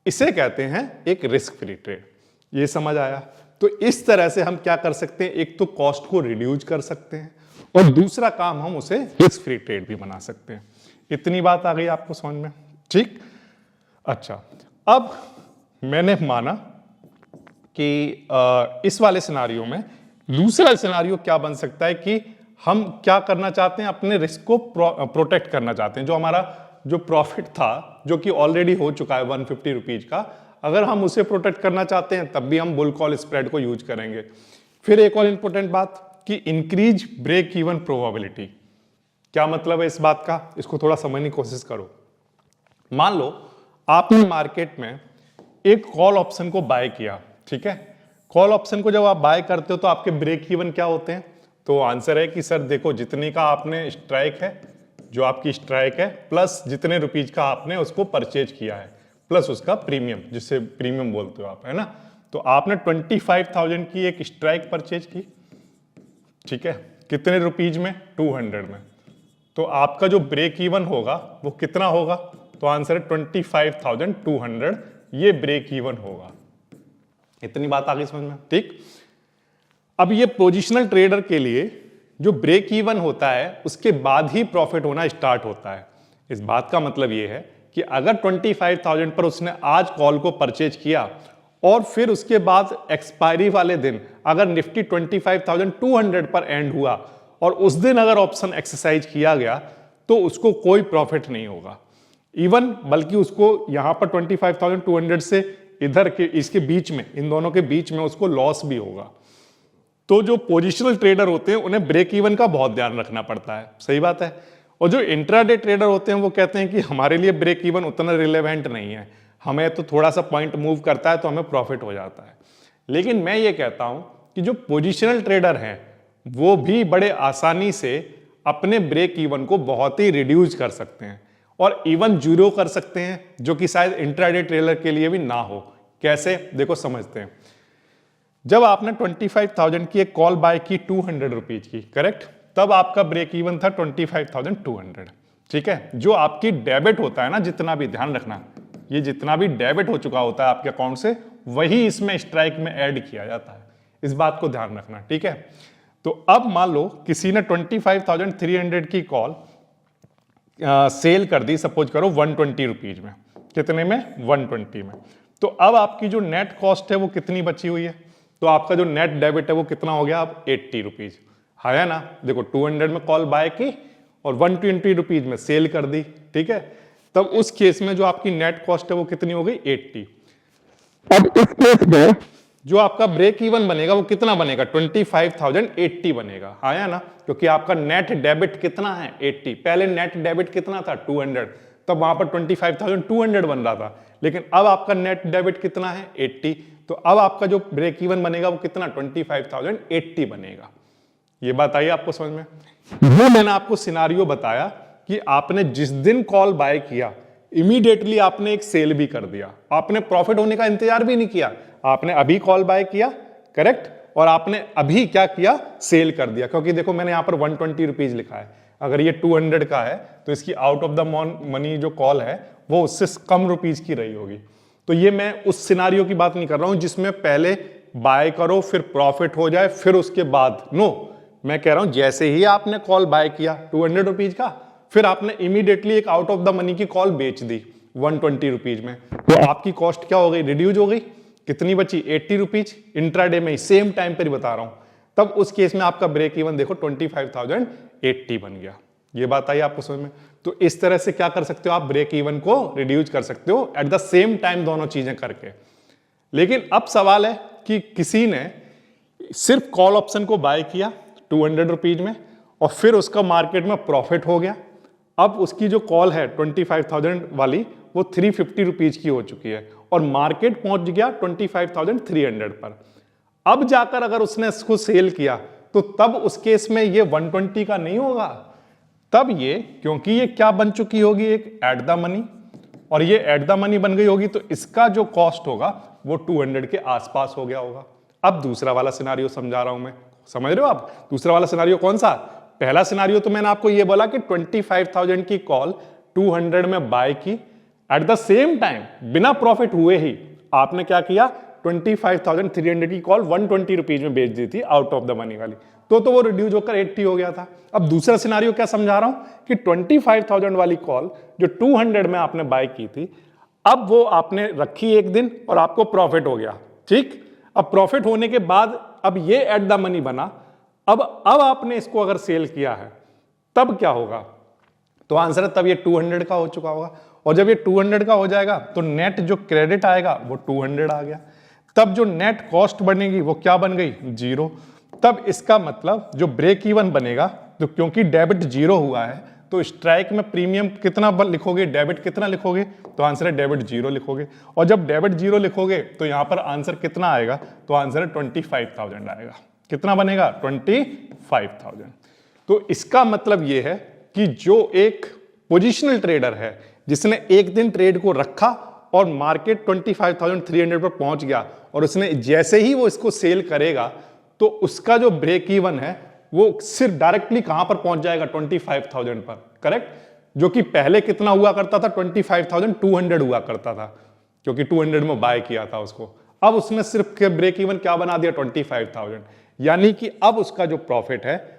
इसे कहते हैं एक रिस्क फ्री ट्रेड। ये समझ आया? तो इस तरह से हम क्या कर सकते हैं, एक तो कॉस्ट को रिड्यूस कर सकते हैं और दूसरा काम हम उसे रिस्क फ्री ट्रेड भी बना सकते हैं। इतनी बात आ गई आपको समझ में? ठीक। अच्छा, अब मैंने माना कि इस वाले सिनारियो में दूसरा सिनारियो क्या बन सकता है कि हम क्या करना चाहते हैं, अपने रिस्क को प्रोटेक्ट करना चाहते हैं। जो हमारा जो प्रॉफिट था जो कि ऑलरेडी हो चुका है 150 रुपीज का, अगर हम उसे प्रोटेक्ट करना चाहते हैं तब भी हम बुल कॉल स्प्रेड को यूज करेंगे। फिर एक और इंपॉर्टेंट बात कि इंक्रीज ब्रेक इवन प्रोबेबिलिटी। क्या मतलब है इस बात का, इसको थोड़ा समझने की कोशिश करो। मान लो आपने मार्केट में एक कॉल ऑप्शन को बाय किया, ठीक है। कॉल ऑप्शन को जब आप बाय करते हो तो आपके ब्रेक इवन क्या होते हैं? तो आंसर है कि सर देखो, जितने का आपने स्ट्राइक है, जो आपकी स्ट्राइक है, प्लस जितने रुपीज का आपने उसको परचेज किया है, प्लस उसका प्रीमियम, जिससे प्रीमियम बोलते हो आप, है ना। तो आपने 25,000 की एक स्ट्राइक परचेज की, ठीक है, कितने रुपीज में? 200 में। तो आपका जो ब्रेक इवन होगा वो कितना होगा? तो आंसर है 25,200, ये ब्रेक इवन होगा। इतनी बात आगे समझ में? ठीक। अब ये पोजिशनल ट्रेडर के लिए जो ब्रेक इवन होता है उसके बाद ही प्रॉफिट होना स्टार्ट होता है। इस बात का मतलब ये है कि अगर 25,000 पर उसने आज कॉल को परचेज किया और फिर उसके बाद एक्सपायरी वाले दिन अगर निफ्टी 25,200 पर एंड हुआ और उस दिन अगर ऑप्शन एक्सरसाइज किया गया तो उसको कोई प्रॉफिट नहीं होगा इवन, बल्कि उसको यहां पर 25,200 से इधर के इसके बीच में, इन दोनों के बीच में उसको लॉस भी होगा। तो जो पोजिशनल ट्रेडर होते हैं उन्हें ब्रेक इवन का बहुत ध्यान रखना पड़ता है, सही बात है। और जो इंट्राडे ट्रेडर होते हैं वो कहते हैं कि हमारे लिए ब्रेक इवन उतना रिलेवेंट नहीं है, हमें तो थोड़ा सा पॉइंट मूव करता है तो हमें प्रॉफिट हो जाता है। लेकिन मैं ये कहता हूं कि जो पोजिशनल ट्रेडर हैं वो भी बड़े आसानी से अपने ब्रेक इवन को बहुत ही रिड्यूस कर सकते हैं और इवन जीरो कर सकते हैं, जो कि शायद इंट्राडे ट्रेडर के लिए भी ना हो। कैसे? देखो समझते हैं। जब आपने 25,000 की एक कॉल बाय की 200 रुपीज की, करेक्ट, तब आपका ब्रेक इवन था 25,200, ठीक है। जो आपकी डेबिट होता है ना, जितना भी, ध्यान रखना, ये जितना भी डेबिट हो चुका होता है आपके अकाउंट से वही इसमें स्ट्राइक में ऐड किया जाता है, इस बात को ध्यान रखना, ठीक है। तो अब मान लो किसी ने 25,300 की कॉल सेल कर दी, सपोज करो 120 रुपीज में। कितने में? 120 में। तो अब आपकी जो नेट कॉस्ट है वो कितनी बची हुई है? तो आपका जो नेट डेबिट है वो कितना हो गया? अब 80 रुपीज, है ना। देखो 200 में कॉल बाय की और 120 रुपीज में सेल कर दी, ठीक है। तब उस केस में जो आपकी नेट कॉस्ट है वो कितनी हो गई? 80। अब इस केस में जो आपका ब्रेक इवन बनेगा वो कितना बनेगा? 25,080 बनेगा, आया ना, क्योंकि आपका नेट डेबिट कितना है? 80। पहले नेट डेबिट कितना था? 200, तब वहां पर 25,200 बन रहा था, लेकिन अब आपका नेट डेबिट कितना है? 80। तो अब आपका जो ब्रेक इवन बनेगा वो कितना? 25,080 बनेगा। ये बात आई आपको समझ में? वो मैंने आपको सिनारियो बताया कि आपने जिस दिन कॉल बाय किया इमीडिएटली आपने एक सेल भी कर दिया, आपने प्रॉफिट होने का इंतजार भी नहीं किया, आपने अभी कॉल बाय किया, करेक्ट, और आपने अभी क्या किया? सेल कर दिया। क्योंकि देखो मैंने यहां पर 120 रुपीज लिखा है, अगर ये 200 का है तो इसकी आउट ऑफ द मनी जो कॉल है वो उससे कम रुपीज की रही होगी। तो ये मैं उस सिनारियो की बात नहीं कर रहा हूं जिसमें पहले बाय करो फिर प्रॉफिट हो जाए फिर उसके बाद, नो, मैं कह रहा हूं जैसे ही आपने कॉल बाय किया 200 रुपीज का, फिर आपने इमीडिएटली एक आउट ऑफ द मनी की कॉल बेच दी 120 रुपीज में, तो आपकी कॉस्ट क्या हो गई? रिड्यूज हो गई। कितनी बची? 80 रुपीज। इंट्राडे में सेम टाइम पर बता रहा हूं, तब उस केस में आपका ब्रेक इवन देखो 25,080 बन गया। ये बात आई आपको समझ में? तो इस तरह से क्या कर सकते हो आप? ब्रेक इवन को रिड्यूस कर सकते हो एट द सेम टाइम, दोनों चीजें करके। लेकिन अब सवाल है कि किसी ने सिर्फ कॉल ऑप्शन को बाय किया 200 रुपीज में और फिर उसका मार्केट में प्रॉफिट हो गया, अब उसकी जो कॉल है 25,000 वाली वो 350 रुपीज की हो चुकी है और मार्केट पहुंच गया 25,300 पर। अब जाकर अगर उसने इसको सेल किया तो तब उस केस में ये 120 का नहीं होगा, तब ये, क्योंकि ये क्या बन चुकी होगी, एक एट द मनी, और ये एट द मनी बन गई होगी तो इसका जो कॉस्ट होगा वो 200 के आसपास हो गया होगा। अब दूसरा वाला सिनारियो समझा रहा हूं मैं, समझ रहे हो आप? दूसरा वाला सिनारियो कौन सा? पहला सिनारियो तो मैंने आपको ये बोला कि 25,000 की कॉल 200 में बाय की, एट द सेम टाइम बिना प्रॉफिट हुए ही आपने क्या किया, 25,300 की कॉल 120 रुपीज में बेच दी थी आउट ऑफ द मनी वाली, तो वो रिड्यूस होकर 80 हो गया था। अब दूसरा सिनारियो क्या समझा रहा हूं कि 25,000 वाली कॉल जो 200 में आपने बाय की थी, अब वो आपने रखी एक दिन और आपको प्रॉफिट हो गया, ठीक। अब प्रॉफिट होने के बाद अब ये एट द मनी बना, अब आपने इसको अगर सेल किया है तब क्या होगा, तो आंसर है तब ये 200 का हो चुका होगा, और जब ये 200 का हो जाएगा तो नेट जो क्रेडिट आएगा वो 200 आ गया, तब जो नेट कॉस्ट बनेगी वो क्या बन गई, 0। तब इसका मतलब जो ब्रेक इवन बनेगा, तो क्योंकि डेबिट 0 हुआ है तो स्ट्राइक में प्रीमियम कितना लिखोगे, डेबिट कितना लिखोगे, तो आंसर है डेबिट 0 लिखोगे, और जब डेबिट 0 लिखोगे तो यहां पर आंसर कितना आएगा, तो आंसर है 25,000 आएगा। कितना बनेगा, 25,000। तो इसका मतलब यह है कि जो एक पोजिशनल ट्रेडर है जिसने एक दिन ट्रेड को रखा और मार्केट 25,300 पर पहुंच गया और उसने जैसे ही वो इसको सेल करेगा तो उसका जो ब्रेक इवन है वो सिर्फ डायरेक्टली कहां पर पहुंच जाएगा, 25,000 पर, करेक्ट। जो कि पहले कितना हुआ करता था, 25,200 हुआ करता था, क्योंकि 200 में बाय किया था उसको। अब उसने सिर्फ ब्रेक इवन क्या बना दिया, 25,000, यानी कि अब उसका जो प्रॉफिट है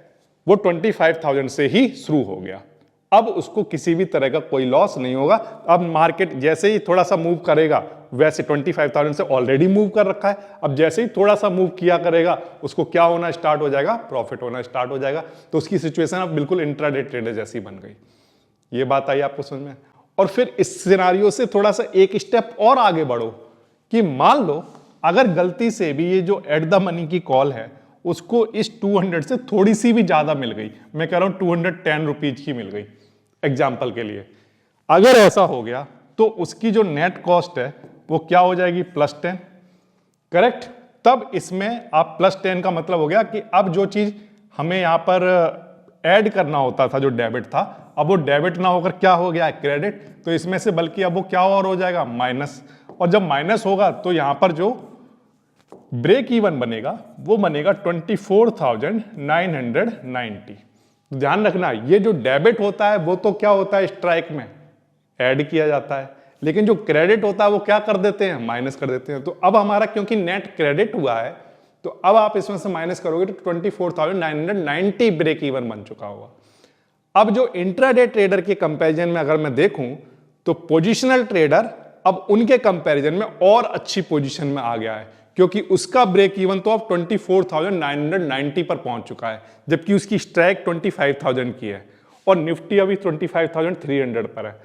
वो 25,000 से ही शुरू हो गया। अब उसको किसी भी तरह का कोई लॉस नहीं होगा। अब मार्केट जैसे ही थोड़ा सा मूव करेगा, वैसे 25,000 से ऑलरेडी मूव कर रखा है, अब जैसे ही थोड़ा सा मूव किया करेगा उसको क्या होना स्टार्ट हो जाएगा, प्रॉफिट होना स्टार्ट हो जाएगा। तो उसकी सिचुएशन अब बिल्कुल इंट्राडे ट्रेडर जैसी बन गई। ये बात आई आपको समझ में? और फिर इस सिनेरियो से थोड़ा सा एक स्टेप और आगे बढ़ो कि मान लो अगर गलती से भी ये जो एट द मनी की कॉल है उसको इस 200 से थोड़ी सी भी ज्यादा मिल गई, मैं कह रहा हूं 210 रुपीज की मिल गई एग्जाम्पल के लिए, अगर ऐसा हो गया तो उसकी जो नेट कॉस्ट है वो क्या हो जाएगी, +10, करेक्ट। तब इसमें आप +10 का मतलब हो गया कि अब जो चीज हमें यहां पर ऐड करना होता था, जो डेबिट था, अब वो डेबिट ना होकर क्या हो गया है, क्रेडिट। तो इसमें से बल्कि अब वो क्या और हो जाएगा, माइनस, और जब माइनस होगा तो यहां पर जो ब्रेक इवन बनेगा वो बनेगा 24,990। ध्यान रखना, ये जो डेबिट होता है वो तो क्या होता है, स्ट्राइक में ऐड किया जाता है, लेकिन जो क्रेडिट होता है वो क्या कर देते हैं, माइनस कर देते हैं। तो अब हमारा क्योंकि नेट क्रेडिट हुआ है तो अब आप इसमें से माइनस करोगे तो 24,990 ब्रेक इवन बन चुका होगा। अब जो इंट्राडे ट्रेडर के कंपैरिजन में अगर मैं देखूं तो पोजिशनल ट्रेडर अब उनके कंपैरिजन में और अच्छी पोजीशन में आ गया है, क्योंकि उसका ब्रेक इवन तो अब 24,990 पर पहुंच चुका है, जबकि उसकी स्ट्राइक 25,000 की है और निफ्टी अभी 25,300 पर है।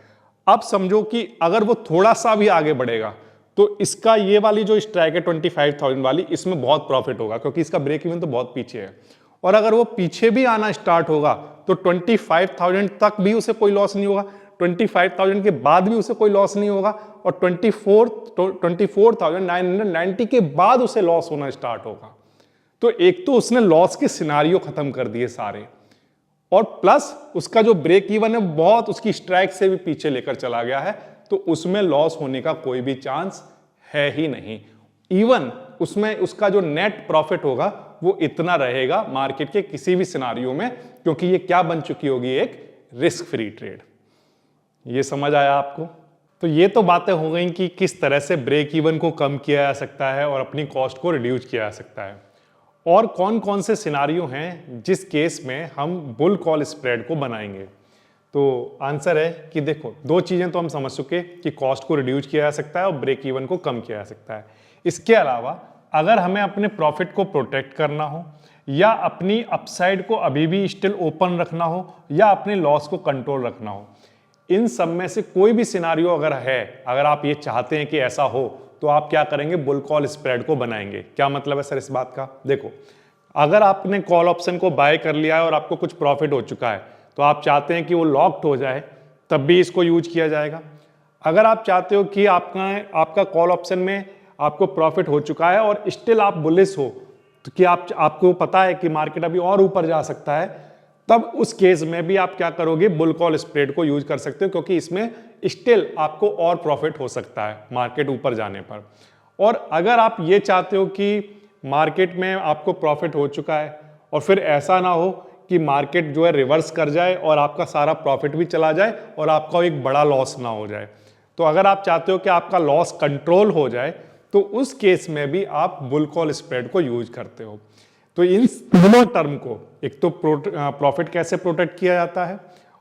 अब समझो कि अगर वो थोड़ा सा भी आगे बढ़ेगा तो इसका ये वाली जो स्ट्राइक है 25,000 वाली, इसमें बहुत प्रॉफिट होगा, क्योंकि इसका ब्रेक इवन तो बहुत पीछे है। और अगर वो पीछे भी आना स्टार्ट होगा तो 25,000 तक भी उसे कोई लॉस नहीं होगा, 25,000 के बाद भी उसे कोई लॉस नहीं होगा, और 24,990 के बाद उसे लॉस होना स्टार्ट होगा। तो एक तो उसने लॉस के सिनारियो खत्म कर दिए सारे, और प्लस उसका जो ब्रेक इवन है बहुत उसकी स्ट्राइक से भी पीछे लेकर चला गया है, तो उसमें लॉस होने का कोई भी चांस है ही नहीं। इवन उसमें उसका जो नेट प्रॉफिट होगा वो इतना रहेगा मार्केट के किसी भी सिनारियो में, क्योंकि ये क्या बन चुकी होगी, एक रिस्क फ्री ट्रेड। ये समझ आया आपको? तो ये तो बातें हो गई कि किस तरह से ब्रेक इवन को कम किया जा सकता है और अपनी कॉस्ट को रिड्यूस किया जा सकता है, और कौन कौन से सिनारियो हैं जिस केस में हम बुल कॉल स्प्रेड को बनाएंगे। तो आंसर है कि देखो, दो चीजें तो हम समझ चुके कि कॉस्ट को रिड्यूस किया जा सकता है और ब्रेक इवन को कम किया जा सकता है। इसके अलावा अगर हमें अपने प्रॉफिट को प्रोटेक्ट करना हो, या अपनी अपसाइड को अभी भी स्टिल ओपन रखना हो, या अपने लॉस को कंट्रोल रखना हो, इन सब में से कोई भी सिनारियो अगर है, अगर आप ये चाहते हैं कि ऐसा हो, तो आप क्या करेंगे, बुल कॉल स्प्रेड को बनाएंगे। क्या मतलब है सर इस बात का? देखो, अगर आपने कॉल ऑप्शन को बाय कर लिया है और आपको कुछ प्रॉफिट हो चुका है, तो आप चाहते हैं कि वो लॉक्ड हो जाए, तब भी इसको यूज किया जाएगा। अगर आप चाहते हो कि आपका कॉल ऑप्शन में आपको प्रॉफिट हो चुका है और स्टिल आप बुलिश हो, तो कि आपको पता है कि मार्केट अभी और ऊपर जा सकता है, तब उस केस में भी आप क्या करोगे, बुल कॉल स्प्रेड को यूज कर सकते हो, क्योंकि इसमें स्टिल आपको और प्रॉफिट हो सकता है मार्केट ऊपर जाने पर। और अगर आप ये चाहते हो कि मार्केट में आपको प्रॉफिट हो चुका है और फिर ऐसा ना हो कि मार्केट जो है रिवर्स कर जाए और आपका सारा प्रॉफिट भी चला जाए और आपका एक बड़ा लॉस ना हो जाए, तो अगर आप चाहते हो कि आपका लॉस कंट्रोल हो जाए, तो उस केस में भी आप बुल कॉल स्प्रेड को यूज करते हो। तो इन दोनों टर्म को, एक तो प्रॉफिट कैसे प्रोटेक्ट किया जाता है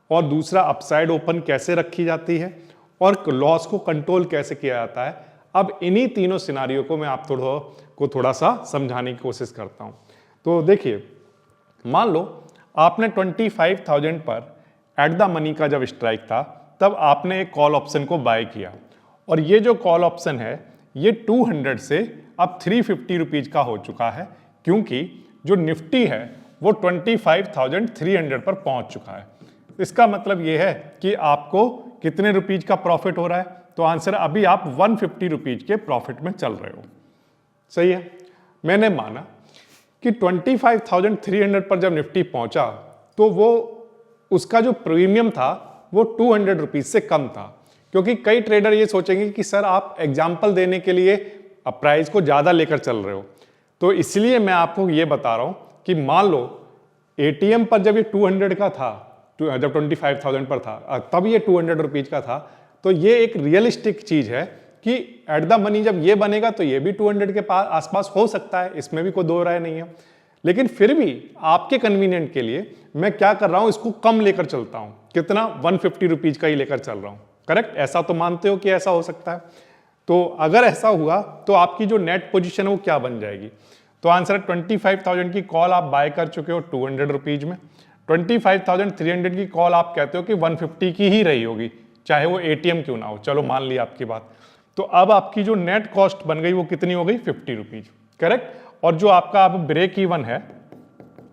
और दूसरा अपसाइड ओपन कैसे रखी जाती है और लॉस को कंट्रोल कैसे किया जाता है, अब इन्हीं तीनों सिनारियों को मैं आप थोड़ा सा समझाने की कोशिश करता हूं। तो देखिए, मान लो आपने 25,000 पर एट द मनी का जब स्ट्राइक था, तब आपने एक कॉल ऑप्शन को बाय किया और ये जो कॉल ऑप्शन है ये 200 से अब 350 रुपीज का हो चुका है, क्योंकि जो निफ्टी है वो 25,300 पर पहुंच चुका है। इसका मतलब ये है कि आपको कितने रुपीज का प्रॉफिट हो रहा है, तो आंसर अभी आप 150 रुपीज के प्रॉफिट में चल रहे हो। सही है। मैंने माना कि 25,300 पर जब निफ्टी पहुंचा तो वो उसका जो प्रीमियम था वो 200 रुपीज से कम था, क्योंकि कई ट्रेडर ये सोचेंगे कि सर आप एग्जाम्पल देने के लिए प्राइस को ज्यादा लेकर चल रहे हो, तो इसलिए मैं आपको ये बता रहा हूं कि मान लो एटीएम पर जब ये 200 का था, जब 25,000 पर था तब ये 200 रुपीज का था, तो ये एक रियलिस्टिक चीज है कि एट द मनी जब ये बनेगा तो ये भी 200 के पास आसपास हो सकता है, इसमें भी कोई दो राय नहीं है। लेकिन फिर भी आपके कन्वीनियंट के लिए मैं क्या कर रहा हूं, इसको कम लेकर चलता हूं। कितना? 150 रुपीज का ही लेकर चल रहा हूं। करेक्ट? ऐसा तो मानते हो कि ऐसा हो सकता है। तो अगर ऐसा हुआ तो आपकी जो नेट पोजीशन है वो क्या बन जाएगी? तो आंसर है 25,000 की कॉल आप बाय कर चुके हो 200 रुपीज में, 25,300 की कॉल आप कहते हो कि 150 की ही रही होगी, चाहे वो एटीएम क्यों ना हो। चलो मान लिया आपकी बात। तो अब आपकी जो नेट कॉस्ट बन गई वो कितनी हो गई? 50 रुपीज। करेक्ट? और जो आपका अब ब्रेक इवन है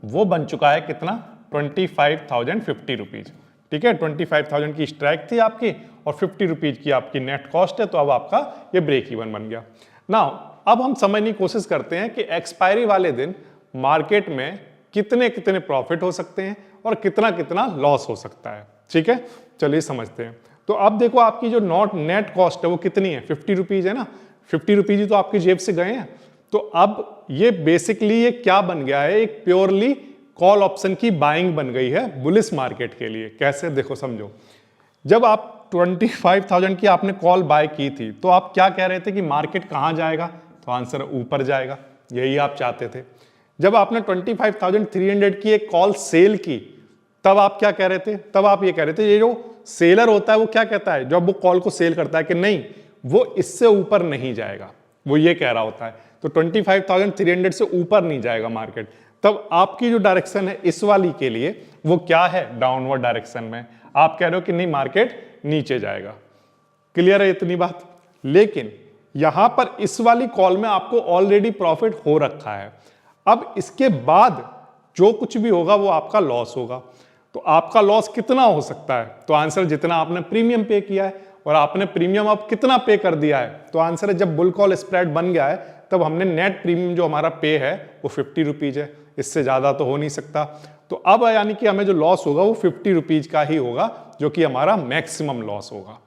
वो बन चुका है कितना? 25,050 रुपीज। ठीक है, 25,000 की स्ट्राइक थी आपकी और 50 रुपीज की आपकी नेट कॉस्ट है, तो अब आपका ये ब्रेक इवन बन गया। नाउ अब हम समझने की कोशिश करते हैं कि एक्सपायरी वाले दिन मार्केट में कितने कितने प्रॉफिट हो सकते हैं और कितना कितना लॉस हो सकता है। ठीक है, चलिए समझते हैं। तो अब देखो आपकी जो नेट कॉस्ट है वो कितनी है? 50 रुपीज है ना। 50 रुपीज ही तो आपकी जेब से गए हैं। तो अब ये बेसिकली ये क्या बन गया है? एक प्योरली कॉल ऑप्शन की बाइंग बन गई है बुलिश मार्केट के लिए। कैसे? देखो समझो, जब आप 25,000 की आपने कॉल बाय की थी तो आप क्या कह रहे थे कि मार्केट कहां जाएगा? तो आंसर ऊपर जाएगा, यही आप चाहते थे। जब आपने 25,300 की एक कॉल सेल की तब आप क्या कह रहे थे? तब आप ये कह रहे थे, ये जो सेलर होता है वो क्या कहता है जब वो कॉल को सेल करता है कि नहीं वो इससे ऊपर नहीं जाएगा, वो ये कह रहा होता है। तो 25,300 से ऊपर नहीं जाएगा मार्केट। तब आपकी जो डायरेक्शन है इस वाली के लिए वो क्या है? डाउनवर्ड डायरेक्शन में। आप कह रहे हो कि नहीं मार्केट नीचे जाएगा। क्लियर है इतनी बात? लेकिन यहां पर इस वाली कॉल में आपको ऑलरेडी प्रॉफिट हो रखा है। अब इसके बाद जो कुछ भी होगा वो आपका लॉस होगा। तो आपका लॉस कितना हो सकता है? तो आंसर जितना आपने प्रीमियम पे किया है, और आपने प्रीमियम अब कितना पे कर दिया है? तो आंसर है जब बुल कॉल स्प्रेड बन गया है तब हमने नेट प्रीमियम जो हमारा पे है वो 50 रुपीज है, इससे ज्यादा तो हो नहीं सकता। तो अब यानी कि हमें जो लॉस होगा वो 50 रुपीज का ही होगा, जो कि हमारा मैक्सिमम लॉस होगा।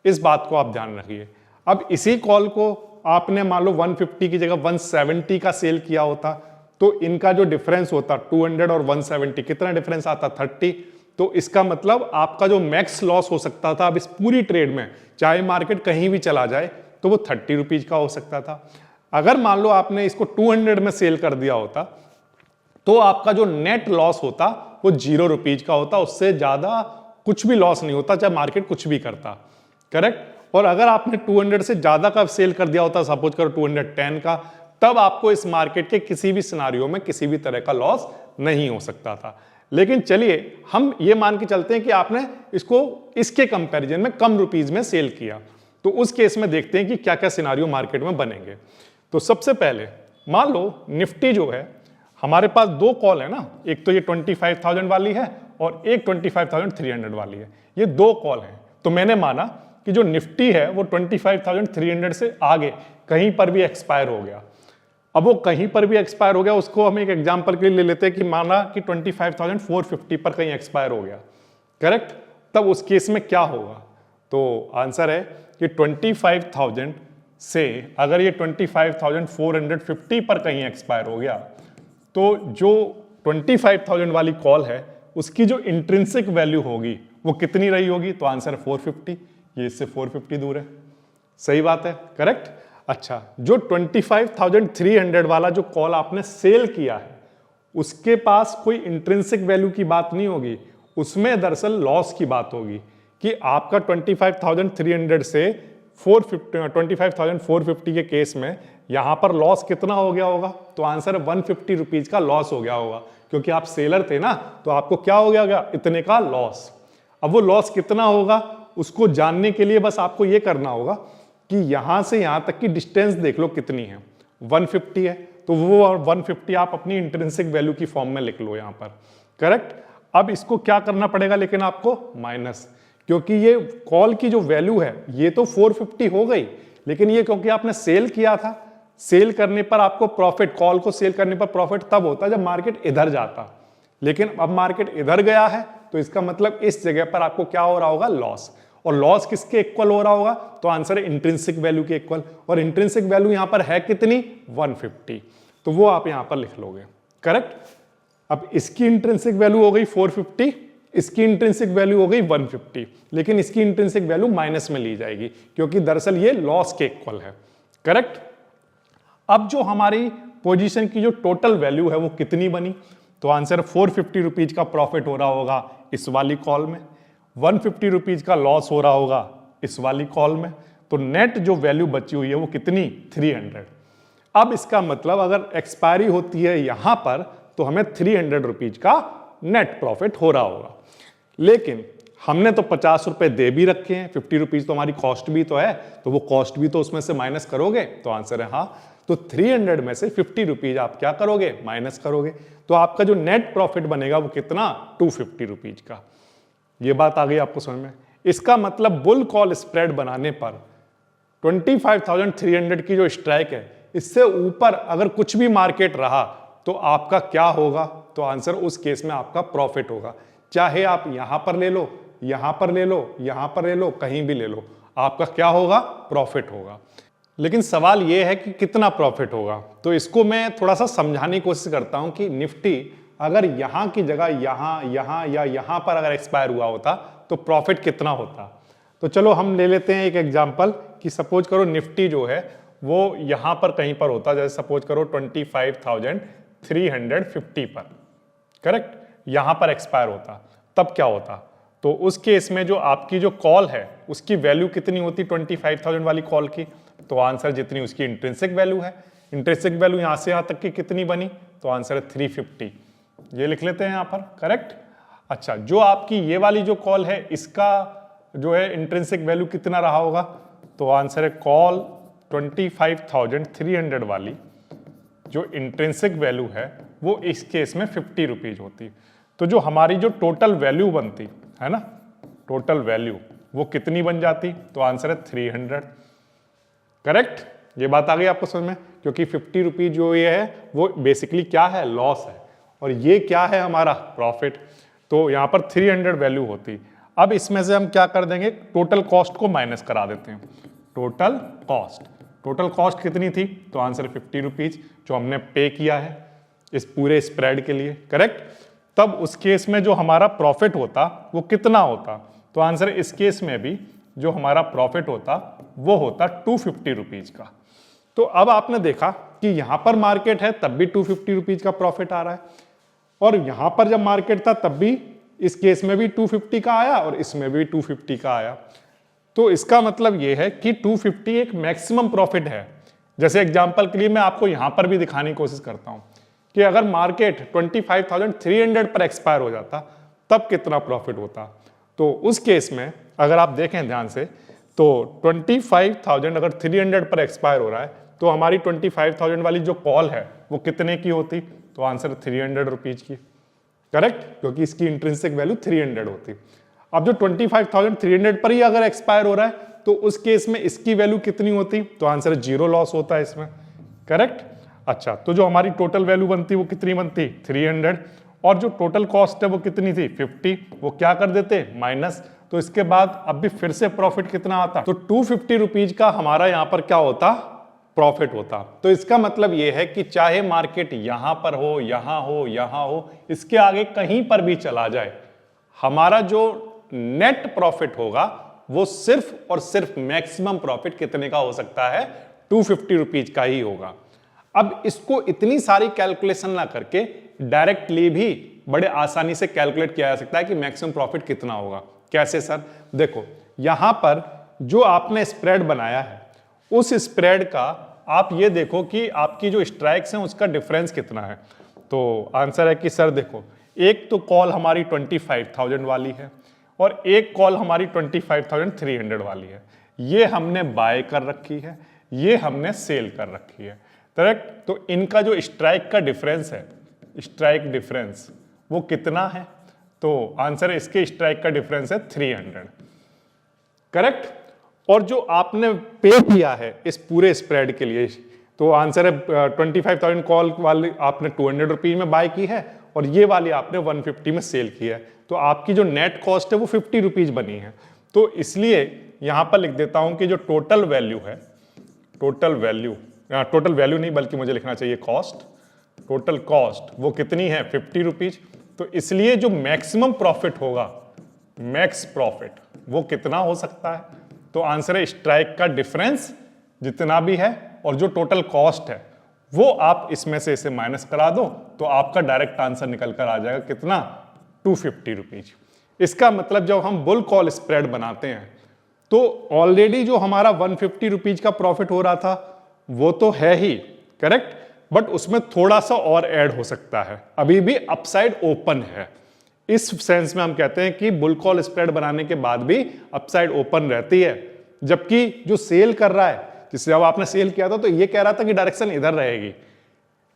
इस बात को आप ध्यान रखिए। अब इसी कॉल को आपने मान लो 150 की जगह 170 का सेल किया होता तो इनका जो डिफरेंस होता 200 और 170, कितना डिफरेंस आता? 30। तो इसका मतलब आपका जो मैक्स लॉस हो सकता था अब इस पूरी ट्रेड में, चाहे मार्केट कहीं भी चला जाए, तो वो 30 रुपीज का हो सकता था। अगर मान लो आपने इसको 200 में सेल कर दिया होता तो आपका जो नेट लॉस होता वो 0 रुपीज का होता, उससे ज्यादा कुछ भी लॉस नहीं होता चाहे मार्केट कुछ भी करता। करेक्ट? और अगर आपने 200 से ज्यादा का सेल कर दिया होता, सपोज करो 210 का, तब आपको इस मार्केट के किसी भी सिनारियो में किसी भी तरह का लॉस नहीं हो सकता था। लेकिन चलिए हम ये मान के चलते हैं कि आपने इसको इसके कंपैरिजन में कम रुपीज में सेल किया, तो उस केस में देखते हैं कि क्या क्या सिनारियो मार्केट में बनेंगे। तो सबसे पहले मान लो निफ्टी जो है, हमारे पास दो कॉल है ना, एक तो ये 25,000 वाली है और एक 25,300 वाली है। ये दो कॉल हैं। तो मैंने माना कि जो निफ्टी है वो 25,300 से आगे कहीं पर भी एक्सपायर हो गया। अब वो कहीं पर भी एक्सपायर हो गया, उसको हम एक एग्जांपल के लिए ले लेते हैं कि माना कि 25,450 पर कहीं एक्सपायर हो गया, करेक्ट। तब उस केस में क्या होगा? तो आंसर है कि 25,000 से अगर ये 25,450 पर कहीं एक्सपायर हो गया तो जो 25,000 वाली कॉल है उसकी जो इंट्रिंसिक वैल्यू होगी वो कितनी रही होगी? तो आंसर 450। ये इससे 450 दूर है। सही बात है, करेक्ट। अच्छा, जो 25,300 वाला जो कॉल आपने सेल किया है उसके पास कोई इंट्रिंसिक वैल्यू की बात नहीं होगी, उसमें दरअसल लॉस की बात होगी कि आपका 25,300 से 25,450 के केस में यहां पर लॉस कितना हो गया होगा? तो आंसर 150 रुपीज का लॉस हो गया होगा, क्योंकि आप सेलर थे ना, तो आपको क्या हो गया? इतने का लॉस। अब वो लॉस कितना होगा उसको जानने के लिए बस आपको ये करना होगा कि यहां से यहां तक की डिस्टेंस देख लो कितनी है, 150 है, तो वो 150 आप अपनी इंट्रिंसिक वैल्यू की फॉर्म में लिख लो यहां पर, करेक्ट। अब इसको क्या करना पड़ेगा लेकिन आपको? माइनस, क्योंकि ये कॉल की जो वैल्यू है ये तो 450 हो गई, लेकिन ये क्योंकि आपने सेल किया था, सेल करने पर आपको प्रॉफिट, कॉल को सेल करने पर प्रॉफिट तब होता जब मार्केट इधर जाता, लेकिन अब मार्केट इधर गया है तो इसका मतलब इस जगह पर आपको क्या हो रहा होगा? लॉस। और लॉस किसके इक्वल हो रहा होगा? तो आंसर है इंट्रिंसिक वैल्यू के इक्वल, और इंट्रिंसिक वैल्यू यहां पर है कितनी? 150। तो वो आप यहां पर लिख लोगे, करेक्ट। अब इसकी इंट्रिंसिक वैल्यू हो गई 450, इसकी इंट्रिंसिक वैल्यू हो गई 150, लेकिन इसकी इंट्रिंसिक वैल्यू माइनस में ली जाएगी क्योंकि दरअसल ये लॉस के इक्वल है, करेक्ट। अब जो हमारी पोजीशन की जो टोटल वैल्यू है वो कितनी बनी? तो आंसर 450 रुपीज का प्रॉफिट हो रहा होगा इस वाली कॉल में, 150 रुपीज का लॉस हो रहा होगा इस वाली कॉल में, तो नेट जो वैल्यू बची हुई है वो कितनी? 300। अब इसका मतलब अगर एक्सपायरी होती है यहां पर तो हमें 300 रुपीज का नेट प्रॉफिट हो रहा होगा, लेकिन हमने तो 50 रुपए दे भी रखे हैं, 50 रुपीज तो हमारी कॉस्ट भी तो है, तो वो कॉस्ट भी तो उसमें से माइनस करोगे, तो आंसर है हाँ। तो 300 में से 50 रुपीज आप क्या करोगे? माइनस करोगे, तो आपका जो नेट प्रॉफिट बनेगा वो कितना? 250 रुपीज का। ये बात आ गई आपको समझ में? इसका मतलब बुल कॉल स्प्रेड बनाने पर 25,300 की जो स्ट्राइक है इससे ऊपर अगर कुछ भी मार्केट रहा तो आपका क्या होगा? तो आंसर उस केस में आपका प्रॉफिट होगा, चाहे आप यहां पर ले लो, यहां पर ले लो, यहां पर ले लो, कहीं भी ले लो, आपका क्या होगा? प्रॉफिट होगा। लेकिन सवाल यह है कि कितना प्रॉफिट होगा, तो इसको मैं थोड़ा सा समझाने की कोशिश करता हूं कि निफ्टी अगर यहां की जगह यहां, यहां या यहां पर अगर एक्सपायर हुआ होता तो प्रॉफिट कितना होता। तो चलो हम ले लेते हैं एक एग्जांपल कि सपोज करो निफ्टी जो है वो यहां पर कहीं पर होता, जैसे सपोज करो 25,350 पर, करेक्ट, यहां पर एक्सपायर होता, तब क्या होता? तो उस केस में जो आपकी जो कॉल है उसकी वैल्यू कितनी होती 25,000 वाली कॉल की? तो आंसर जितनी उसकी इंट्रिंसिक वैल्यू है, इंट्रिंसिक वैल्यू यहां से यहां तक की कितनी बनी? तो आंसर है 350। ये लिख लेते हैं यहां पर, करेक्ट। अच्छा, जो आपकी ये वाली जो कॉल है इसका जो है इंट्रिंसिक वैल्यू कितना रहा होगा? तो आंसर है कॉल 25,300 वाली जो इंट्रिंसिक वैल्यू है वो इस केस में 50 रुपीज होती। तो जो हमारी जो टोटल वैल्यू बनती है ना, टोटल वैल्यू वो कितनी बन जाती? तो आंसर है 300, करेक्ट। ये बात आ गई आपको समझ में? क्योंकि 50 रुपीज जो ये है वो बेसिकली क्या है? लॉस है, और ये क्या है? हमारा प्रॉफिट। तो यहां पर 300 वैल्यू होती। अब इसमें से हम क्या कर देंगे? टोटल कॉस्ट को माइनस करा देते हैं। टोटल कॉस्ट कितनी थी? तो आंसर 50 रुपीज जो हमने पे किया है इस पूरे स्प्रेड के लिए, करेक्ट। तब उस केस में जो हमारा प्रॉफिट होता वो कितना होता? तो आंसर इस केस में भी जो हमारा प्रॉफिट होता वो होता 250 रुपीज का। तो अब आपने देखा कि यहां पर मार्केट है तब भी 250 रुपीज का प्रॉफिट आ रहा है, और यहां पर जब मार्केट था तब भी इस केस में भी 250 का आया और इसमें भी 250 का आया। तो इसका मतलब यह है कि 250 एक मैक्सिमम प्रॉफिट है। जैसे एग्जांपल के लिए मैं आपको यहां पर भी दिखाने की कोशिश करता हूं कि अगर मार्केट 25,300 पर एक्सपायर हो जाता तब कितना प्रॉफिट होता। तो उस केस में अगर आप देखें ध्यान से तो 25,000 अगर 300 पर एक्सपायर हो रहा है तो हमारी 25,000 वाली जो कॉल है वो कितने की होती? तो आंसर 300 रुपीज की, करेक्ट, क्योंकि इसकी इंट्रिंसिक वैल्यू 300 होती। अब जो 25,300 पर ही अगर एक्सपायर हो रहा है तो उस केस में इसकी वैल्यू कितनी होती? तो आंसर 0 लॉस होता है इसमें, करेक्ट। अच्छा, तो जो हमारी टोटल वैल्यू बनती वो कितनी बनती? 300, और जो टोटल कॉस्ट है वो कितनी थी? 50, वो क्या कर देते? माइनस। तो इसके बाद अब भी फिर से प्रॉफिट कितना आता? तो 250 रुपीज का हमारा यहां पर क्या होता? प्रॉफिट होता। तो इसका मतलब यह है कि चाहे मार्केट यहां पर हो, यहां हो, यहां हो, इसके आगे कहीं पर भी चला जाए, हमारा जो नेट प्रॉफिट होगा वो सिर्फ और सिर्फ मैक्सिमम प्रॉफिट कितने का हो सकता है? 250 रुपीज का ही होगा। अब इसको इतनी सारी कैलकुलेशन ना करके डायरेक्टली भी बड़े आसानी से कैलकुलेट किया जा सकता है कि मैक्सिमम प्रॉफिट कितना होगा। कैसे सर? देखो, यहां पर जो आपने स्प्रेड बनाया है उस स्प्रेड का आप ये देखो कि आपकी जो स्ट्राइक्स हैं उसका डिफरेंस कितना है। तो आंसर है कि सर देखो, एक तो कॉल हमारी 25,000 वाली है और एक कॉल हमारी 25,300 वाली है। ये हमने बाय कर रखी है, ये हमने सेल कर रखी है, करेक्ट। तो इनका जो स्ट्राइक का डिफरेंस है, स्ट्राइक डिफरेंस, वो कितना है? तो आंसर है इसके स्ट्राइक का डिफरेंस है 300, करेक्ट। और जो आपने पे किया है इस पूरे स्प्रेड के लिए, तो आंसर है 25,000 कॉल वाली आपने 200 रुपीज में बाय की है और ये वाली आपने 150 में सेल की है। तो आपकी जो नेट कॉस्ट है वो 50 रुपीज बनी है। तो इसलिए यहां पर लिख देता हूं कि जो टोटल वैल्यू है, टोटल वैल्यू नहीं बल्कि मुझे लिखना चाहिए कॉस्ट, टोटल कॉस्ट वो कितनी है? 50 रुपीज। तो इसलिए जो मैक्सिमम प्रॉफिट होगा, मैक्स प्रॉफिट, वो कितना हो सकता है? तो आंसर है स्ट्राइक का डिफरेंस जितना भी है और जो टोटल कॉस्ट है वो आप इसमें से इसे माइनस करा दो तो आपका डायरेक्ट आंसर निकल कर आ जाएगा कितना? 250 रुपीज। इसका मतलब जब हम बुल कॉल स्प्रेड बनाते हैं तो ऑलरेडी जो हमारा 150 रुपीज का प्रॉफिट हो रहा था वो तो है ही, करेक्ट, बट उसमें थोड़ा सा और ऐड हो सकता है, अभी भी अपसाइड ओपन है। इस सेंस में हम कहते हैं कि बुल कॉल स्प्रेड बनाने के बाद भी अपसाइड ओपन रहती है। जबकि जो सेल कर रहा है, जिससे जब आपने सेल किया था तो ये कह रहा था कि डायरेक्शन इधर रहेगी,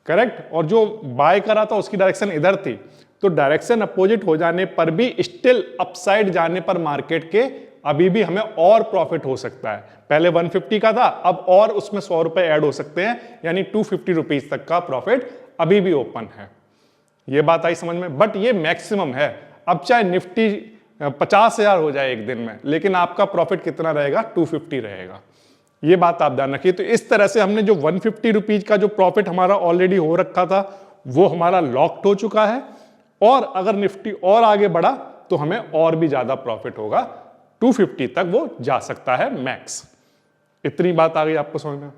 करेक्ट, और जो बाय कर रहा था उसकी डायरेक्शन इधर थी। तो डायरेक्शन अपोजिट हो जाने पर भी स्टिल अपसाइड जाने पर मार्केट के अभी भी हमें और प्रॉफिट हो सकता है। पहले 150 का था, अब और उसमें 100 रुपए ऐड हो सकते हैं, यानी 250 रुपीज तक का प्रॉफिट अभी भी ओपन है। ये बात आई समझ में? बट ये मैक्सिमम है। अब चाहे निफ्टी 50,000 हो जाए एक दिन में, लेकिन आपका प्रॉफिट कितना रहेगा? 250 रहेगा। ये बात आप ध्यान रखिए। तो इस तरह से हमने जो 150 रुपीज का जो प्रॉफिट हमारा ऑलरेडी हो रखा था वो हमारा लॉक्ड हो चुका है, और अगर निफ्टी और आगे बढ़ा तो हमें और भी ज्यादा प्रॉफिट होगा, 250 तक वो जा सकता है मैक्स। इतनी बात आ गई आपको समझ में?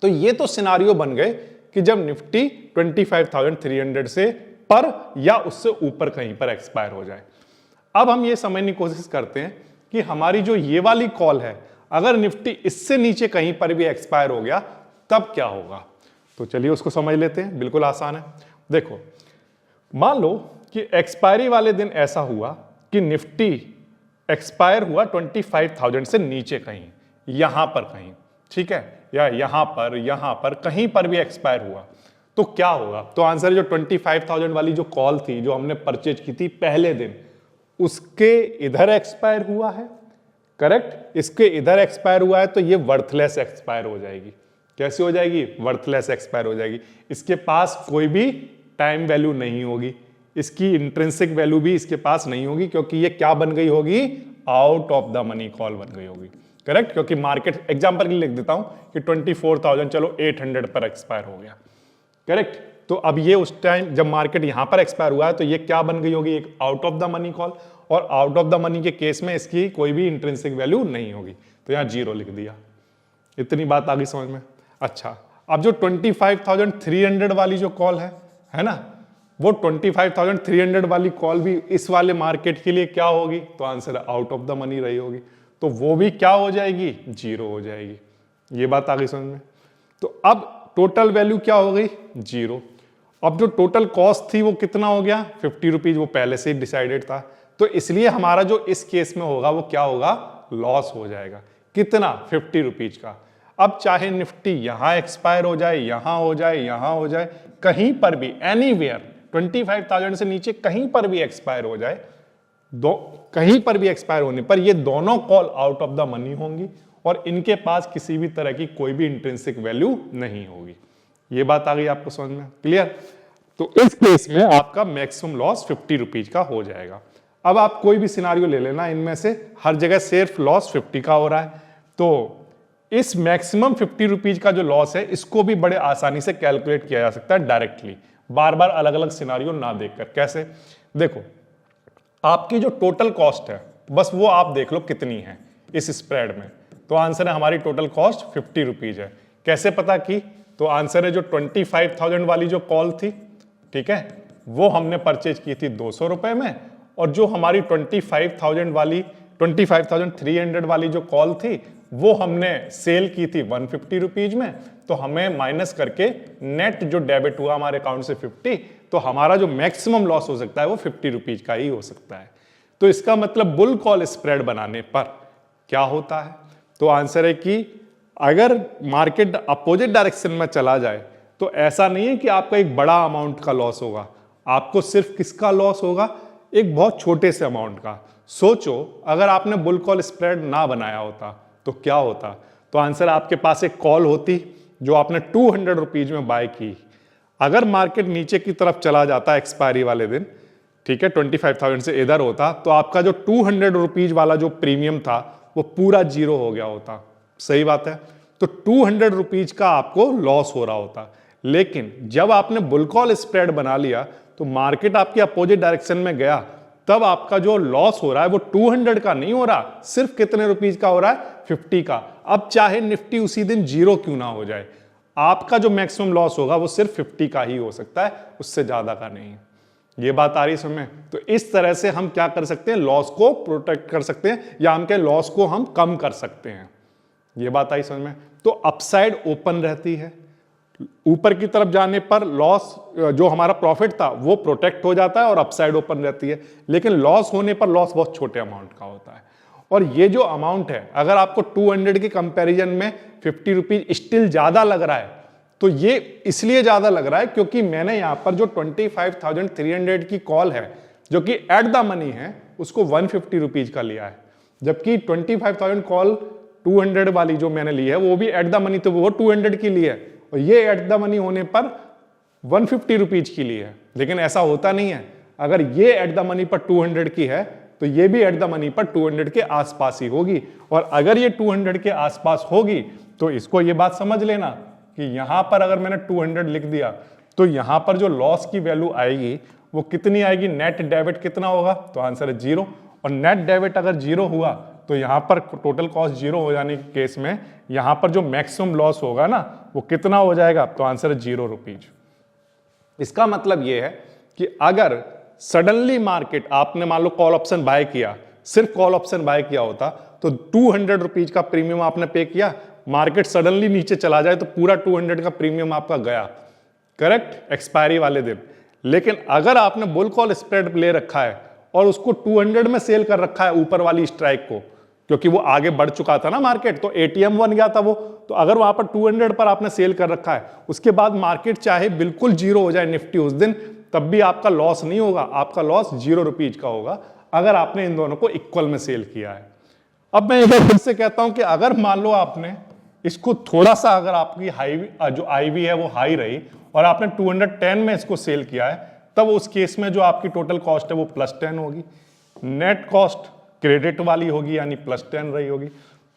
तो ये तो सिनारियो बन गए कि जब निफ्टी 25,300 से पर या उससे ऊपर कहीं पर एक्सपायर हो जाए। अब हम ये समझने की कोशिश करते हैं कि हमारी जो ये वाली कॉल है, अगर निफ्टी इससे नीचे कहीं पर भी एक्सपायर हो गया तब क्या होगा? तो चलिए उसको समझ लेते हैं। बिल्कुल आसान है। देखो, मान लो कि एक्सपायरी वाले दिन ऐसा हुआ कि निफ्टी एक्सपायर हुआ 25,000 से नीचे कहीं, यहां पर कहीं, ठीक है, या यहां पर कहीं पर भी एक्सपायर हुआ तो क्या होगा? तो आंसर जो 25,000 वाली जो कॉल थी जो हमने परचेज की थी पहले दिन, उसके इधर एक्सपायर हुआ है, करेक्ट, इसके इधर एक्सपायर हुआ है, तो ये वर्थलेस एक्सपायर हो जाएगी। कैसे हो जाएगी? वर्थलेस एक्सपायर हो जाएगी। इसके पास कोई भी टाइम वैल्यू नहीं होगी, इसकी इंट्रिंसिक वैल्यू भी इसके पास नहीं होगी, क्योंकि ये क्या बन गई होगी? Out of the money call बन गई होगी, करेक्ट। क्योंकि मार्केट, एग्जांपल के लिए लिख देता हूं कि 24,000 चलो 800 पर एक्सपायर हो गया, करेक्ट। तो अब ये उस टाइम जब मार्केट यहां पर एक्सपायर हुआ है तो ये क्या बन गई होगी? एक out of the money call, और आउट ऑफ द मनी के केस में इसकी कोई भी इंट्रिंसिक वैल्यू नहीं होगी, तो यहां 0 लिख दिया। इतनी बात आ गई समझ में? अच्छा, अब जो 25,300 वाली जो कॉल है ना, वो 25,300 वाली कॉल भी इस वाले मार्केट के लिए क्या होगी? तो answer out of the money रही होगी, तो वो भी क्या हो जाएगी? 0 हो जाएगी। ये बात आ गई समझ में? तो अब टोटल वैल्यू क्या हो गई? 0। अब जो टोटल कॉस्ट थी वो कितना हो गया? 50 रुपीज, वो पहले से ही डिसाइडेड था, तो इसलिए हमारा जो इस केस में होगा वो क्या होगा? लॉस हो जाएगा। कितना? 50 रुपीज का। अब चाहे निफ्टी यहां एक्सपायर हो जाए, यहां हो जाए, यहां हो जाए, कहीं पर भी, एनीवेयर 25,000 से नीचे कहीं पर भी एक्सपायर हो जाए, कहीं पर भी एक्सपायर होने पर ये दोनों call out of the money होंगी और इनके पास किसी भी तरह की कोई भी इंट्रिंसिक वैल्यू नहीं होगी। ये बात आ गई आपको समझ में? क्लियर? तो इस केस में आपका मैक्सिमम लॉस 50 रुपीज का हो जाएगा। अब आप कोई भी सिनारियो ले लेना, इनमें से हर जगह सिर्फ लॉस 50 का हो रहा है, तो इस मैक्सिमम 50 रुपीज का जो लॉस है इसको भी बड़े आसानी से कैलकुलेट किया जा सकता है डायरेक्टली, बार बार अलग अलग सिनारियो ना देखकर। कैसे? देखो, आपकी जो टोटल कॉस्ट है बस वो आप देख लो कितनी है इस स्प्रेड में। तो आंसर है हमारी टोटल कॉस्ट 50 रुपीज है। कैसे पता की? तो आंसर है जो 25,000 वाली जो कॉल थी, ठीक है, वो हमने परचेज की थी 200 रुपए में, और जो हमारी 25,300 वाली जो कॉल थी वो हमने सेल की थी 150 रुपीज में। तो हमें माइनस करके नेट जो डेबिट हुआ हमारे अकाउंट से 50, तो हमारा जो मैक्सिमम लॉस हो सकता है वो 50 रुपीज का ही हो सकता है। तो इसका मतलब बुल कॉल स्प्रेड बनाने पर क्या होता है? तो आंसर है कि अगर मार्केट अपोजिट डायरेक्शन में चला जाए तो ऐसा नहीं है कि आपका एक बड़ा अमाउंट का लॉस होगा, आपको सिर्फ किसका लॉस होगा? एक बहुत छोटे से अमाउंट का। सोचो अगर आपने बुल कॉल स्प्रेड ना बनाया होता तो क्या होता? तो आंसर आपके पास एक कॉल होती जो आपने 200 रुपीज में बाय की। अगर मार्केट नीचे की तरफ चला जाता एक्सपायरी वाले दिन, ठीक है, 25,000 से इधर होता, तो आपका जो 200 रुपीज वाला जो प्रीमियम था वो पूरा जीरो हो गया होता। सही बात है? तो 200 रुपीज का आपको लॉस हो रहा होता। लेकिन जब आपने बुल कॉल स्प्रेड बना लिया तो मार्केट आपके अपोजिट डायरेक्शन में गया, तब आपका जो लॉस हो रहा है वो 200 का नहीं हो रहा, सिर्फ कितने रुपीज का हो रहा है? 50 का। अब चाहे निफ्टी उसी दिन जीरो क्यों ना हो जाए, आपका जो मैक्सिमम लॉस होगा वो सिर्फ 50 का ही हो सकता है, उससे ज्यादा का नहीं। ये बात आ रही है समझ? तो इस तरह से हम क्या कर सकते हैं? लॉस को प्रोटेक्ट कर सकते हैं, या हम क्या लॉस को हम कम कर सकते हैं। ये बात आई समझ में? तो अपसाइड ओपन रहती है, ऊपर की तरफ जाने पर लॉस जो हमारा प्रॉफिट था वो प्रोटेक्ट हो जाता है और अपसाइड ओपन रहती है, लेकिन लॉस होने पर लॉस बहुत छोटे अमाउंट का होता है। और ये जो अमाउंट है अगर आपको 200 के कंपैरिजन में 50 रुपीज स्टिल ज्यादा लग रहा है, तो ये इसलिए ज्यादा लग रहा है क्योंकि मैंने यहां पर जो 25,300 की कॉल है जो कि एट द मनी है उसको 150 रुपीज का लिया है, जबकि 25,000 कॉल 200 वाली जो मैंने ली है वो भी एट द मनी, तो वो 200 की ली है, और ये एट द मनी होने पर 150 रुपीज की ली है। लेकिन ऐसा होता नहीं है, अगर ये एट द मनी पर 200 की है तो ये भी एट द मनी पर 200 के आसपास ही होगी, और अगर ये 200 के आसपास होगी तो इसको ये बात समझ लेना कि यहां पर अगर मैंने 200 लिख दिया तो यहां पर जो लॉस की वैल्यू आएगी वो कितनी आएगी? नेट डेबिट कितना होगा? तो आंसर है जीरो, और नेट डेबिट अगर जीरो हुआ तो यहां पर टोटल कॉस्ट जीरो हो जाने के केस में यहां पर जो मैक्सिमम लॉस होगा ना वो कितना हो जाएगा? तो आंसर है 0 रुपीज। इसका मतलब यह है कि अगर सडनली मार्केट, आपने मान लो कॉल ऑप्शन बाय किया, सिर्फ कॉल ऑप्शन बाय किया होता तो 200 रुपीज का प्रीमियम आपने पे किया, मार्केट सडनली नीचे चला जाए तो पूरा 200 का प्रीमियम आपका गया, करेक्ट, एक्सपायरी वाले दिन। लेकिन अगर आपने बुल कॉल स्प्रेड ले रखा है और उसको 200 में सेल कर रखा है ऊपर वाली स्ट्राइक को, क्योंकि वो आगे बढ़ चुका था ना मार्केट, तो एटीएम बन गया था वो, तो अगर वहां पर 200 पर आपने सेल कर रखा है, उसके बाद मार्केट चाहे बिल्कुल जीरो हो जाए निफ्टी उस दिन, तब भी आपका लॉस नहीं होगा, आपका लॉस 0 रुपीज का होगा अगर आपने इन दोनों को इक्वल में सेल किया है। अब मैं एक बार फिर से कहता हूं कि अगर मान लो आपने इसको थोड़ा सा, अगर आपकी हाई जो आईवी है वो हाई रही और आपने 210 में इसको सेल किया है, तब उस केस में जो आपकी टोटल कॉस्ट है वो +10 होगी, नेट कॉस्ट क्रेडिट वाली होगी यानी +10 रही होगी।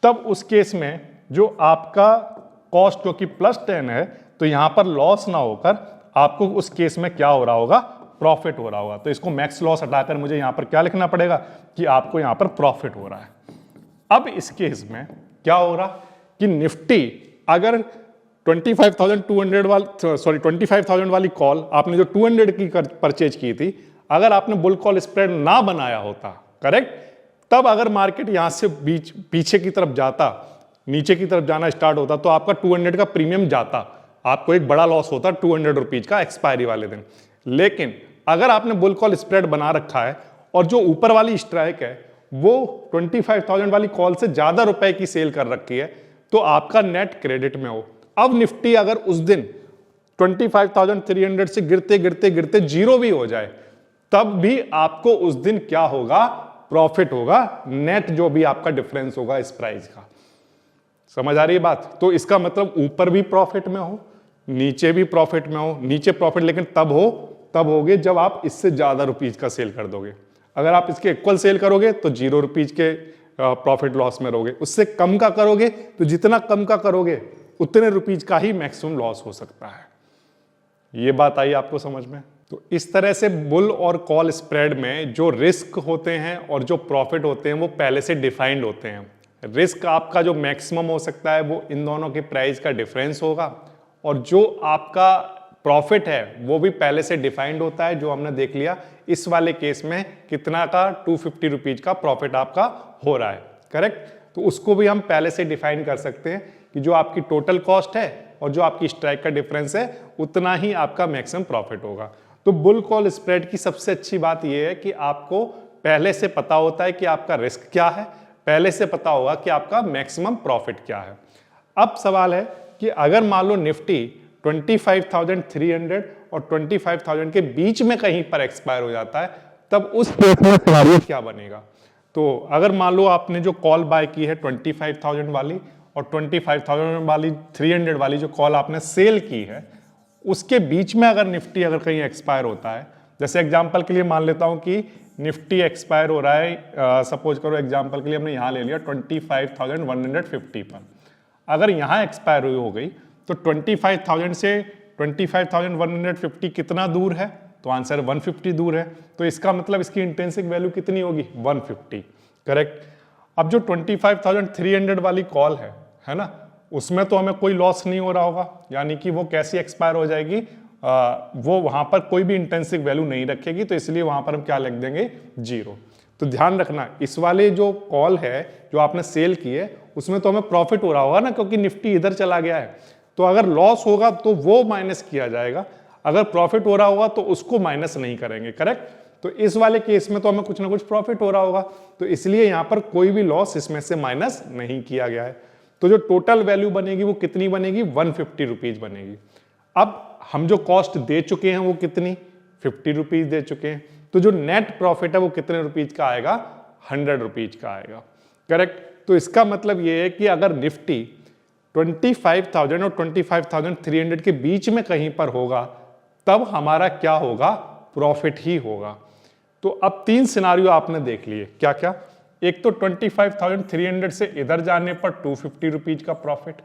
तब उस केस में जो आपका कॉस्ट क्योंकि +10 है तो यहां पर लॉस ना होकर आपको उस केस में क्या हो रहा होगा? प्रॉफिट हो रहा होगा। तो इसको मैक्स लॉस हटाकर मुझे यहां पर क्या लिखना पड़ेगा कि आपको यहां पर प्रॉफिट हो रहा है। अब इस केस में क्या हो रहा कि निफ्टी अगर 25,000 वाली कॉल आपने जो 200 की परचेज की थी, अगर आपने बुल कॉल स्प्रेड ना बनाया होता, करेक्ट, तब अगर मार्केट यहां से पीछे की तरफ जाता, नीचे की तरफ जाना स्टार्ट होता, तो आपका 200 का प्रीमियम जाता, आपको एक बड़ा लॉस होता 200 रुपीज का एक्सपायरी वाले दिन। लेकिन अगर आपने बुल कॉल स्प्रेड बना रखा है और जो ऊपर वाली स्ट्राइक है वो 25,000 वाली कॉल से ज्यादा रुपए की सेल कर रखी है, तो आपका नेट क्रेडिट में हो। अब निफ्टी अगर उस दिन 25,300 से गिरते गिरते गिरते जीरो भी हो जाए, तब भी आपको उस दिन क्या होगा, प्रॉफिट होगा, नेट जो भी आपका डिफरेंस होगा इस प्राइस का। समझ आ रही है बात? तो इसका मतलब ऊपर भी प्रॉफिट में हो, नीचे भी प्रॉफिट में हो। नीचे प्रॉफिट लेकिन तब होगे जब आप इससे ज्यादा रुपीज का सेल कर दोगे। अगर आप इसके इक्वल सेल करोगे तो 0 रुपीज के प्रॉफिट लॉस में रहोगे। उससे कम का करोगे तो जितना कम का करोगे उतने रुपीज का ही मैक्सिमम लॉस हो सकता है। ये बात आई आपको समझ में? तो इस तरह से बुल और कॉल स्प्रेड में जो रिस्क होते हैं और जो प्रॉफिट होते हैं वो पहले से डिफाइंड होते हैं। रिस्क आपका जो मैक्सिमम हो सकता है वो इन दोनों के प्राइस का डिफरेंस होगा, और जो आपका प्रॉफिट है वो भी पहले से डिफाइंड होता है, जो हमने देख लिया इस वाले केस में कितना का 250 रुपीज का प्रॉफिट आपका हो रहा है, करेक्ट। तो उसको भी हम पहले से डिफाइन कर सकते हैं कि जो आपकी टोटल कॉस्ट है और जो आपकी स्ट्राइक का डिफरेंस है उतना ही आपका मैक्सिमम प्रॉफिट होगा। तो बुल कॉल स्प्रेड की सबसे अच्छी बात यह है कि आपको पहले से पता होता है कि आपका रिस्क क्या है, पहले से पता होगा कि आपका मैक्सिमम प्रॉफिट क्या है। अब सवाल है कि अगर मान लो निफ्टी 25,300 और 25,000 के बीच में कहीं पर एक्सपायर हो जाता है, तब उस केस में सिनेरियो क्या बनेगा। तो अगर मान लो आपने जो कॉल बाय की है 25,000 वाली और 25,000 वाली 300 वाली जो कॉल आपने सेल की है, उसके बीच में अगर निफ्टी अगर कहीं एक्सपायर होता है, जैसे एग्जांपल के लिए मान लेता हूं कि निफ्टी एक्सपायर हो रहा है, सपोज करो एग्जांपल के लिए हमने यहां ले लिया 25,150 पर। अगर यहां एक्सपायर हो गई तो 25,000 से 25,150 कितना दूर है, तो आंसर 150 दूर है। तो इसका मतलब इसकी इंट्रिंसिक वैल्यू कितनी होगी, 150, करेक्ट। अब जो 25,300 वाली कॉल है ना, उसमें तो हमें कोई लॉस नहीं हो रहा होगा, यानी कि वो कैसी एक्सपायर हो जाएगी, वो वहां पर कोई भी इंट्रिंसिक वैल्यू नहीं रखेगी, तो इसलिए वहां पर हम क्या लिख देंगे, 0। तो ध्यान रखना इस वाले जो कॉल है जो आपने सेल की है उसमें तो हमें प्रॉफिट हो रहा होगा ना, क्योंकि निफ्टी इधर चला गया है। तो अगर लॉस होगा तो वो माइनस किया जाएगा, अगर प्रॉफिट हो रहा होगा तो उसको माइनस नहीं करेंगे, करेक्ट। तो इस वाले केस में तो हमें कुछ ना कुछ प्रॉफिट हो रहा होगा, तो इसलिए यहां पर कोई भी लॉस इसमें से माइनस नहीं किया गया है। तो जो टोटल वैल्यू बनेगी वो कितनी बनेगी, 150 रुपीज बनेगी। अब हम जो कॉस्ट दे चुके हैं वो कितनी, 50 रुपीज दे चुके हैं, तो जो नेट प्रॉफिट है वो कितने रुपीज का आएगा, 100 रुपीज का आएगा, करेक्ट। तो इसका मतलब ये है कि अगर निफ्टी 25,000 और 25,300 के बीच में कहीं पर होगा तब हमारा क्या होगा, प्रॉफिट ही होगा। तो अब 3 सिनारियो आपने देख लिए, क्या क्या। एक तो 25,300 से इधर जाने पर 250 रुपीज का प्रॉफिट,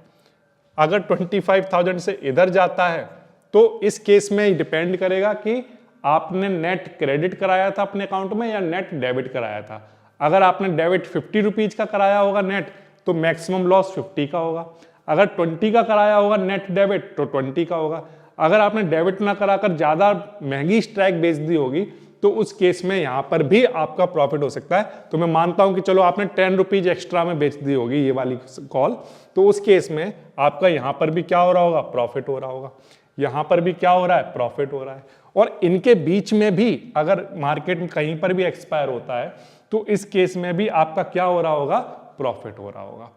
अगर 25,000 से इधर जाता है तो इस केस में डिपेंड करेगा कि आपने नेट क्रेडिट कराया था अपने अकाउंट में या नेट डेबिट कराया था। अगर आपने डेबिट 50 रुपीज का कराया होगा नेट, तो मैक्सिमम लॉस 50 का होगा। अगर 20 का कराया होगा नेट डेबिट तो 20 का होगा। अगर आपने डेबिट ना कराकर ज्यादा महंगी स्ट्राइक बेच दी होगी तो उस केस में यहां पर भी आपका प्रॉफिट हो सकता है। तो मैं मानता हूं कि चलो आपने 10 रुपीज एक्स्ट्रा में बेच दी होगी ये वाली कॉल, तो उस केस में आपका यहां पर भी क्या हो रहा होगा, प्रॉफिट हो रहा होगा। यहां पर भी क्या हो रहा है, प्रॉफिट हो रहा है। और इनके बीच में भी अगर मार्केट में कहीं पर भी एक्सपायर होता है तो इस केस में भी आपका क्या हो रहा होगा, प्रॉफिट हो रहा होगा।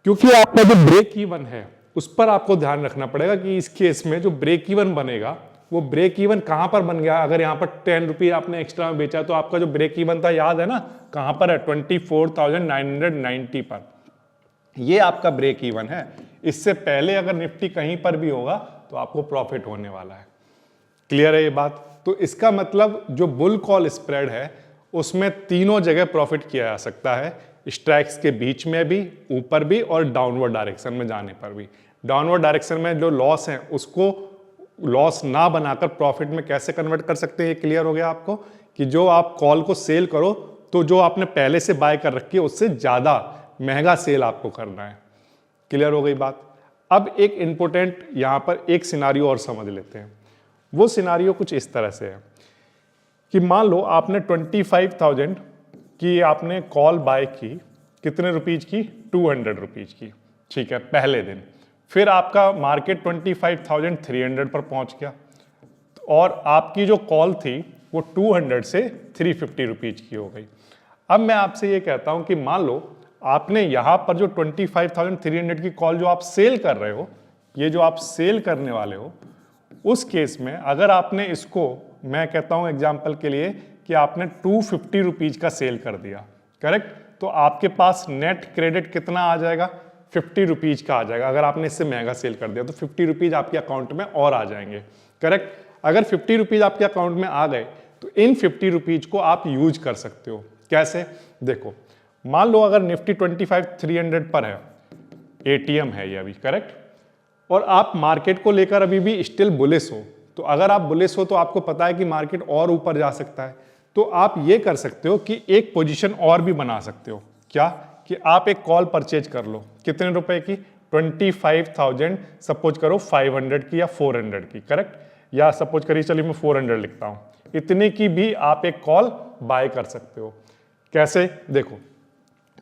क्योंकि आपका जो ब्रेक इवन है उस पर आपको ध्यान रखना पड़ेगा कि इस केस में जो ब्रेक इवन बनेगा वो ब्रेक इवन कहां पर बन गया। अगर यहां पर 10 रुपये आपने एक्स्ट्रा में बेचा तो आपका जो ब्रेक इवन था, याद है ना, कहां पर है, 24,990 पर। ये आपका ब्रेक इवन है। इससे पहले अगर निफ्टी कहीं पर भी होगा तो आपको प्रॉफिट होने वाला है। क्लियर है ये बात। तो इसका मतलब जो बुल कॉल स्प्रेड है उसमें तीनों जगह प्रॉफिट किया जा सकता है, स्ट्राइक्स के बीच में भी, ऊपर भी और डाउनवर्ड डायरेक्शन में जाने पर भी। डाउनवर्ड डायरेक्शन में जो लॉस है उसको लॉस ना बनाकर प्रॉफिट में कैसे कन्वर्ट कर सकते हैं, ये क्लियर हो गया आपको कि जो आप कॉल को सेल करो तो जो आपने पहले से बाय कर रखी है उससे ज्यादा महंगा सेल आपको करना है। क्लियर हो गई बात। अब एक इंपॉर्टेंट यहां पर एक सिनारियो और समझ लेते हैं। वो सिनारियो कुछ इस तरह से है कि मान लो आपने 25,000 की आपने कॉल बाय की, कितने रुपीज की, 200 रुपीज की, ठीक है, पहले दिन। फिर आपका मार्केट 25,300 पर पहुंच गया और आपकी जो कॉल थी वो 200 से 350 रुपीज की हो गई। अब मैं आपसे ये कहता हूं कि मान लो आपने यहां पर जो 25,300 की कॉल जो आप सेल कर रहे हो, ये जो आप सेल करने वाले हो, उस केस में अगर आपने इसको, मैं कहता हूं एग्जाम्पल के लिए कि आपने 250 रुपीज का सेल कर दिया, करेक्ट, तो आपके पास नेट क्रेडिट कितना आ जाएगा, 50 रुपीज का आ जाएगा। अगर आपने इससे महंगा सेल कर दिया तो 50 रुपीज आपके अकाउंट में और आ जाएंगे, करेक्ट। अगर 50 रुपीज आपके अकाउंट में आ गए तो इन 50 रुपीज को आप यूज कर सकते हो। कैसे, देखो, मान लो अगर निफ्टी 25,300 पर है, एटीएम है ये अभी, करेक्ट, और आप मार्केट को लेकर अभी भी स्टिल बुलिश हो, तो अगर आप बुलिश हो तो आपको पता है कि मार्केट और ऊपर जा सकता है, तो आप ये कर सकते हो कि एक पोजीशन और भी बना सकते हो। क्या, कि आप एक कॉल परचेज कर लो, कितने रुपए की, 25,000, सपोज करो 500 की या 400 की, करेक्ट, या सपोज करिए, चलिए मैं 400 लिखता हूं, इतने की भी आप एक कॉल बाय कर सकते हो। कैसे, देखो,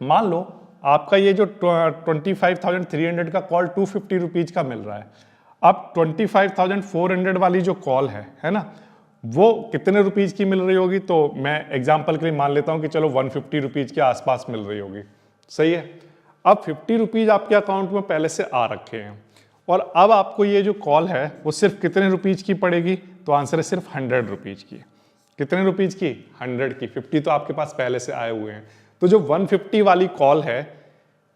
मान लो आपका ये जो 25,300 का कॉल 250 रुपीज का मिल रहा है, अब 25,400 वाली जो कॉल है ना, वो कितने रुपीज की मिल रही होगी, तो मैं एग्जांपल के लिए मान लेता हूं कि चलो 150 रुपीज के आसपास मिल रही होगी, सही है। अब 50 रुपीज आपके अकाउंट में पहले से आ रखे हैं, और अब आपको ये जो कॉल है वो सिर्फ कितने रुपीज की पड़ेगी, तो आंसर है सिर्फ 100 रुपीज की। कितने रुपीज की, 100 की, 50 तो आपके पास पहले से आए हुए हैं, तो जो 150 वाली कॉल है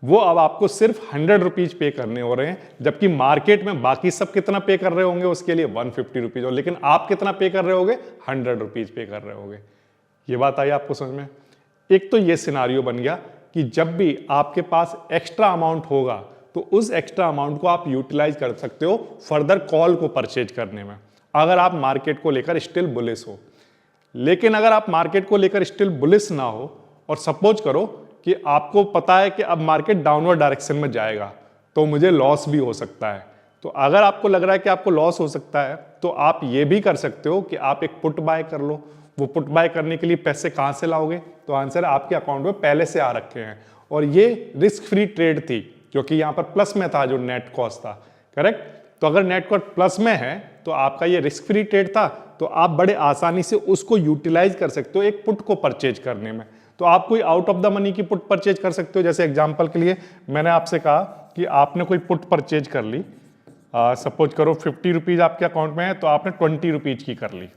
वो अब आपको सिर्फ 100 रुपीज पे करने हो रहे हैं, जबकि मार्केट में बाकी सब कितना पे कर रहे होंगे उसके लिए, 150 रुपीज, और लेकिन आप कितना पे कर रहे होगे, 100 रुपीज पे कर रहे होगे। ये बात आई आपको समझ में। एक तो ये सिनारियो बन गया कि जब भी आपके पास एक्स्ट्रा अमाउंट होगा तो उस एक्स्ट्रा अमाउंट को आप यूटिलाइज कर सकते हो फर्दर कॉल को परचेज करने में, अगर आप मार्केट को लेकर स्टिल बुलिश हो। लेकिन अगर आप मार्केट को लेकर स्टिल बुलिश ना हो और सपोज करो कि आपको पता है कि अब मार्केट डाउनवर्ड डायरेक्शन में जाएगा तो मुझे लॉस भी हो सकता है, तो अगर आपको लग रहा है कि आपको लॉस हो सकता है तो आप ये भी कर सकते हो कि आप एक पुट बाय कर लो। वो पुट बाय करने के लिए पैसे कहां से लाओगे, तो आंसर आपके अकाउंट में पहले से आ रखे हैं, और ये रिस्क फ्री ट्रेड थी क्योंकि यहां पर प्लस में था जो नेट कॉस्ट था, करेक्ट। तो अगर नेट कॉस्ट प्लस में है तो आपका ये रिस्क फ्री ट्रेड था, तो आप बड़े आसानी से उसको यूटिलाइज कर सकते हो एक पुट को परचेज करने में। तो आप कोई आउट ऑफ द मनी की पुट परचेज कर सकते हो। जैसे एग्जांपल के लिए मैंने आपसे कहा कि आपने कोई पुट परचेज कर ली, सपोज करो 50 रुपीज आपके अकाउंट में है तो आपने 20 रुपीज की कर ली,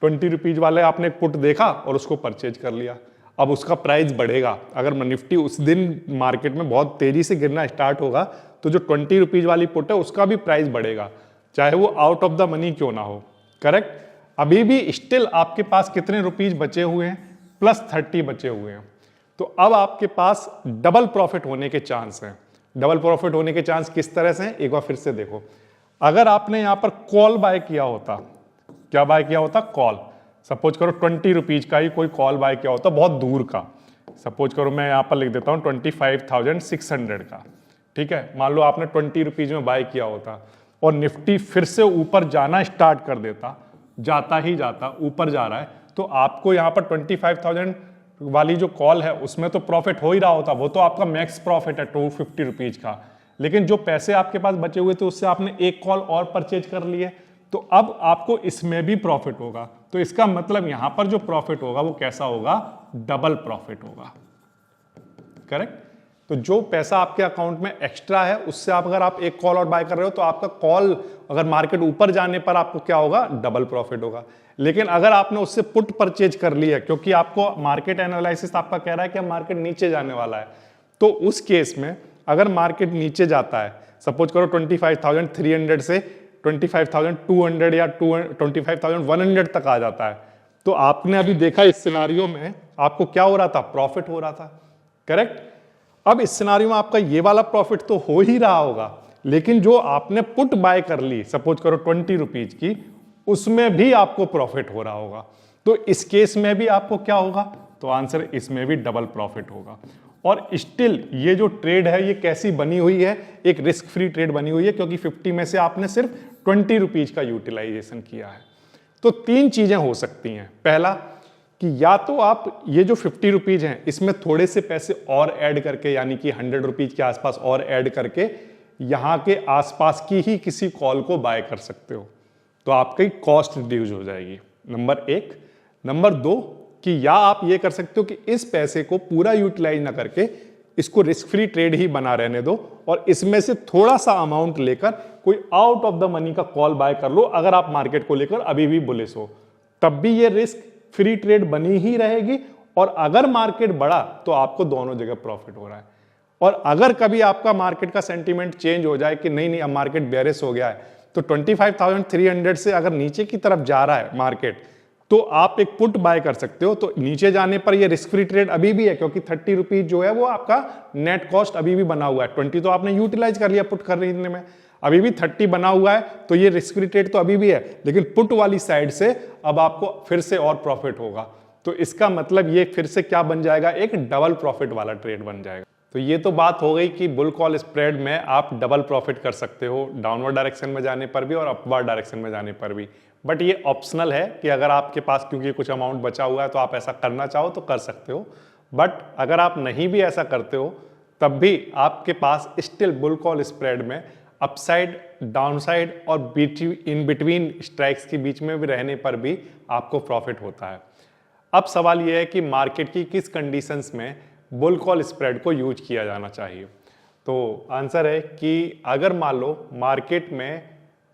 20 रुपीज वाले आपने एक पुट देखा और उसको परचेज कर लिया। अब उसका प्राइस बढ़ेगा, अगर निफ्टी उस दिन मार्केट में बहुत तेजी से गिरना स्टार्ट होगा तो जो 20 रुपीज वाली पुट है उसका भी प्राइस बढ़ेगा, चाहे वो आउट ऑफ द मनी क्यों ना हो, करेक्ट। अभी भी स्टिल आपके पास कितने रुपीज बचे हुए हैं, +30 बचे हुए हैं, तो अब आपके पास डबल प्रॉफिट होने के चांस हैं। डबल प्रॉफिट होने के चांस किस तरह से हैं, एक बार फिर से देखो। अगर आपने यहां पर कॉल बाय किया होता, क्या बाय किया होता, कॉल, सपोज करो 20 रुपीज का ही कोई कॉल बाय किया होता बहुत दूर का, सपोज करो मैं यहां पर लिख देता हूं 25,600 का, ठीक है। मान लो आपने 20 रुपीज में बाय किया होता और निफ्टी फिर से ऊपर जाना स्टार्ट कर देता, जाता ही जाता ऊपर जा रहा है, तो आपको यहां पर 25,000 वाली जो कॉल है उसमें तो प्रॉफिट हो ही रहा होता, वो तो आपका मैक्स प्रॉफिट है 250 रुपीज का। लेकिन जो पैसे आपके पास बचे हुए थे उससे आपने एक कॉल और परचेज कर लिए, तो अब आपको इसमें भी प्रॉफिट होगा। तो इसका मतलब यहां पर जो प्रॉफिट होगा वो कैसा होगा, डबल प्रॉफिट होगा, करेक्ट। तो जो पैसा आपके अकाउंट में एक्स्ट्रा है उससे आप अगर आप एक कॉल और बाय कर रहे हो तो आपका कॉल अगर मार्केट ऊपर जाने पर आपको क्या होगा, डबल प्रॉफिट होगा। लेकिन अगर आपने उससे पुट परचेज कर लिया क्योंकि आपको मार्केट एनालिसिस आपका कह रहा है कि मार्केट नीचे जाने वाला है, तो उस केस में अगर मार्केट नीचे जाता है, सपोज करो 25,300 से 25,200 या 25,100 तक आ जाता है, तो आपने अभी देखा इस सिनारियो में आपको क्या हो रहा था, प्रॉफिट हो रहा था, करेक्ट। अब इस सिनारियो में आपका ये वाला प्रॉफिट तो हो ही रहा होगा, लेकिन जो आपने पुट बाय कर ली सपोज करो 20 रुपीज की, उसमें भी आपको प्रॉफिट हो रहा होगा। तो इस केस में भी आपको क्या होगा, तो आंसर इसमें भी डबल प्रॉफिट होगा। और स्टिल ये जो ट्रेड है ये कैसी बनी हुई है, एक रिस्क फ्री ट्रेड बनी हुई है, क्योंकि 50 में से आपने सिर्फ 20 रुपीज का यूटिलाइजेशन किया है। तो तीन चीजें हो सकती हैं, पहला कि या तो आप ये जो 50 रुपीज हैं इसमें थोड़े से पैसे और ऐड करके, यानी कि 100 रुपीज के आसपास और ऐड करके यहां के आसपास की ही किसी कॉल को बाय कर सकते हो, तो आपकी कॉस्ट रिड्यूस हो जाएगी, नंबर एक। नंबर दो कि या आप ये कर सकते हो कि इस पैसे को पूरा यूटिलाइज ना करके इसको रिस्क फ्री ट्रेड ही बना रहने दो और इसमें से थोड़ा सा अमाउंट लेकर कोई आउट ऑफ द मनी का कॉल बाय कर लो अगर आप मार्केट को लेकर अभी भी बुलिश हो, तब भी ये रिस्क फ्री ट्रेड बनी ही रहेगी। और अगर मार्केट बढ़ा तो आपको दोनों जगह प्रॉफिट हो रहा है। और अगर कभी आपका मार्केट का सेंटीमेंट चेंज हो जाए कि नहीं अब मार्केट बेयरिश हो गया है, तो 25,300 से अगर नीचे की तरफ जा रहा है मार्केट, तो आप एक पुट बाय कर सकते हो। तो नीचे जाने पर ये रिस्क फ्री ट्रेड अभी भी है, क्योंकि 30 रुपीज जो है वो आपका नेट कॉस्ट अभी भी बना हुआ है। 20 तो आपने यूटिलाइज कर लिया पुट खरीदने में, अभी भी 30 बना हुआ है, तो ये रिस्क फ्री ट्रेड तो अभी भी है, लेकिन पुट वाली साइड से अब आपको फिर से और प्रॉफिट होगा। तो इसका मतलब ये फिर से क्या बन जाएगा, एक डबल प्रॉफिट वाला ट्रेड बन जाएगा। तो ये तो बात हो गई कि बुल कॉल स्प्रेड में आप डबल प्रॉफिट कर सकते हो, डाउनवर्ड डायरेक्शन में जाने पर भी और अपवर्ड डायरेक्शन में जाने पर भी। बट ये ऑप्शनल है कि अगर आपके पास क्योंकि कुछ अमाउंट बचा हुआ है तो आप ऐसा करना चाहो तो कर सकते हो। बट अगर आप नहीं भी ऐसा करते हो तब भी आपके पास स्टिल बुल कॉल स्प्रेड में अपसाइड, डाउनसाइड और इन बिटवीन स्ट्राइक्स के बीच में भी रहने पर भी आपको प्रॉफिट होता है। अब सवाल यह है कि मार्केट की किस कंडीशंस में बुल कॉल स्प्रेड को यूज किया जाना चाहिए। तो आंसर है कि अगर मान लो मार्केट में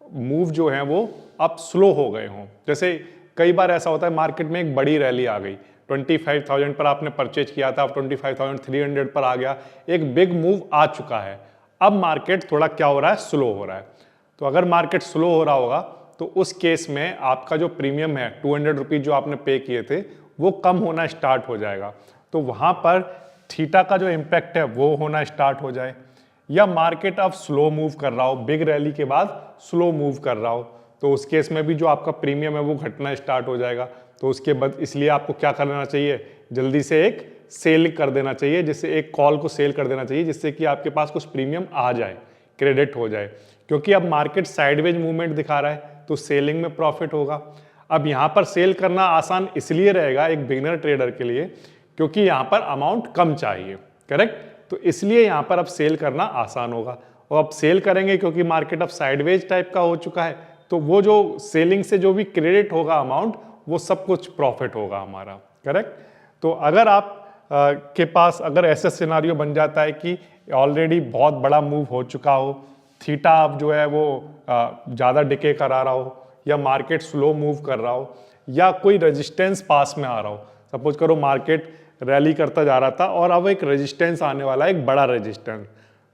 मूव जो है वो अब स्लो हो गए हों, जैसे कई बार ऐसा होता है मार्केट में एक बड़ी रैली आ गई, 25,000 पर आपने परचेज किया था, अब 25,300 पर आ गया, एक बिग मूव आ चुका है। अब मार्केट थोड़ा क्या हो रहा है, स्लो हो रहा है। तो अगर मार्केट स्लो हो रहा होगा तो उस केस में आपका जो प्रीमियम है 200 रुपीज जो आपने पे किए थे वो कम होना स्टार्ट हो जाएगा। तो वहां पर थीटा का जो इम्पैक्ट है वो होना स्टार्ट हो जाए, या मार्केट अब स्लो मूव कर रहा हो, बिग रैली के बाद स्लो मूव कर रहा हो, तो उस केस में भी जो आपका प्रीमियम है वो घटना स्टार्ट हो जाएगा। तो उसके बाद इसलिए आपको क्या करना चाहिए, जल्दी से एक सेल कर देना चाहिए, जिससे एक कॉल को सेल कर देना चाहिए, जिससे कि आपके पास कुछ प्रीमियम आ जाए, क्रेडिट हो जाए। क्योंकि अब मार्केट साइडवेज मूवमेंट दिखा रहा है तो सेलिंग में प्रॉफिट होगा। अब यहां पर सेल करना आसान इसलिए रहेगा एक बिगिनर ट्रेडर के लिए क्योंकि यहां पर अमाउंट कम चाहिए, करेक्ट। तो इसलिए यहां पर अब सेल करना आसान होगा। और अब सेल करेंगे क्योंकि मार्केट अब साइडवेज टाइप का हो चुका है, तो वो जो सेलिंग से जो भी क्रेडिट होगा अमाउंट, वो सब कुछ प्रॉफिट होगा हमारा, करेक्ट। तो अगर आप के पास अगर ऐसा सिनारियो बन जाता है कि ऑलरेडी बहुत बड़ा मूव हो चुका हो, थीटा अब जो है वो ज़्यादा डिके करा रहा हो, या मार्केट स्लो मूव कर रहा हो, या कोई रेजिस्टेंस पास में आ रहा हो, सपोज करो मार्केट रैली करता जा रहा था और अब एक रेजिस्टेंस आने वाला है, एक बड़ा रेजिस्टेंस,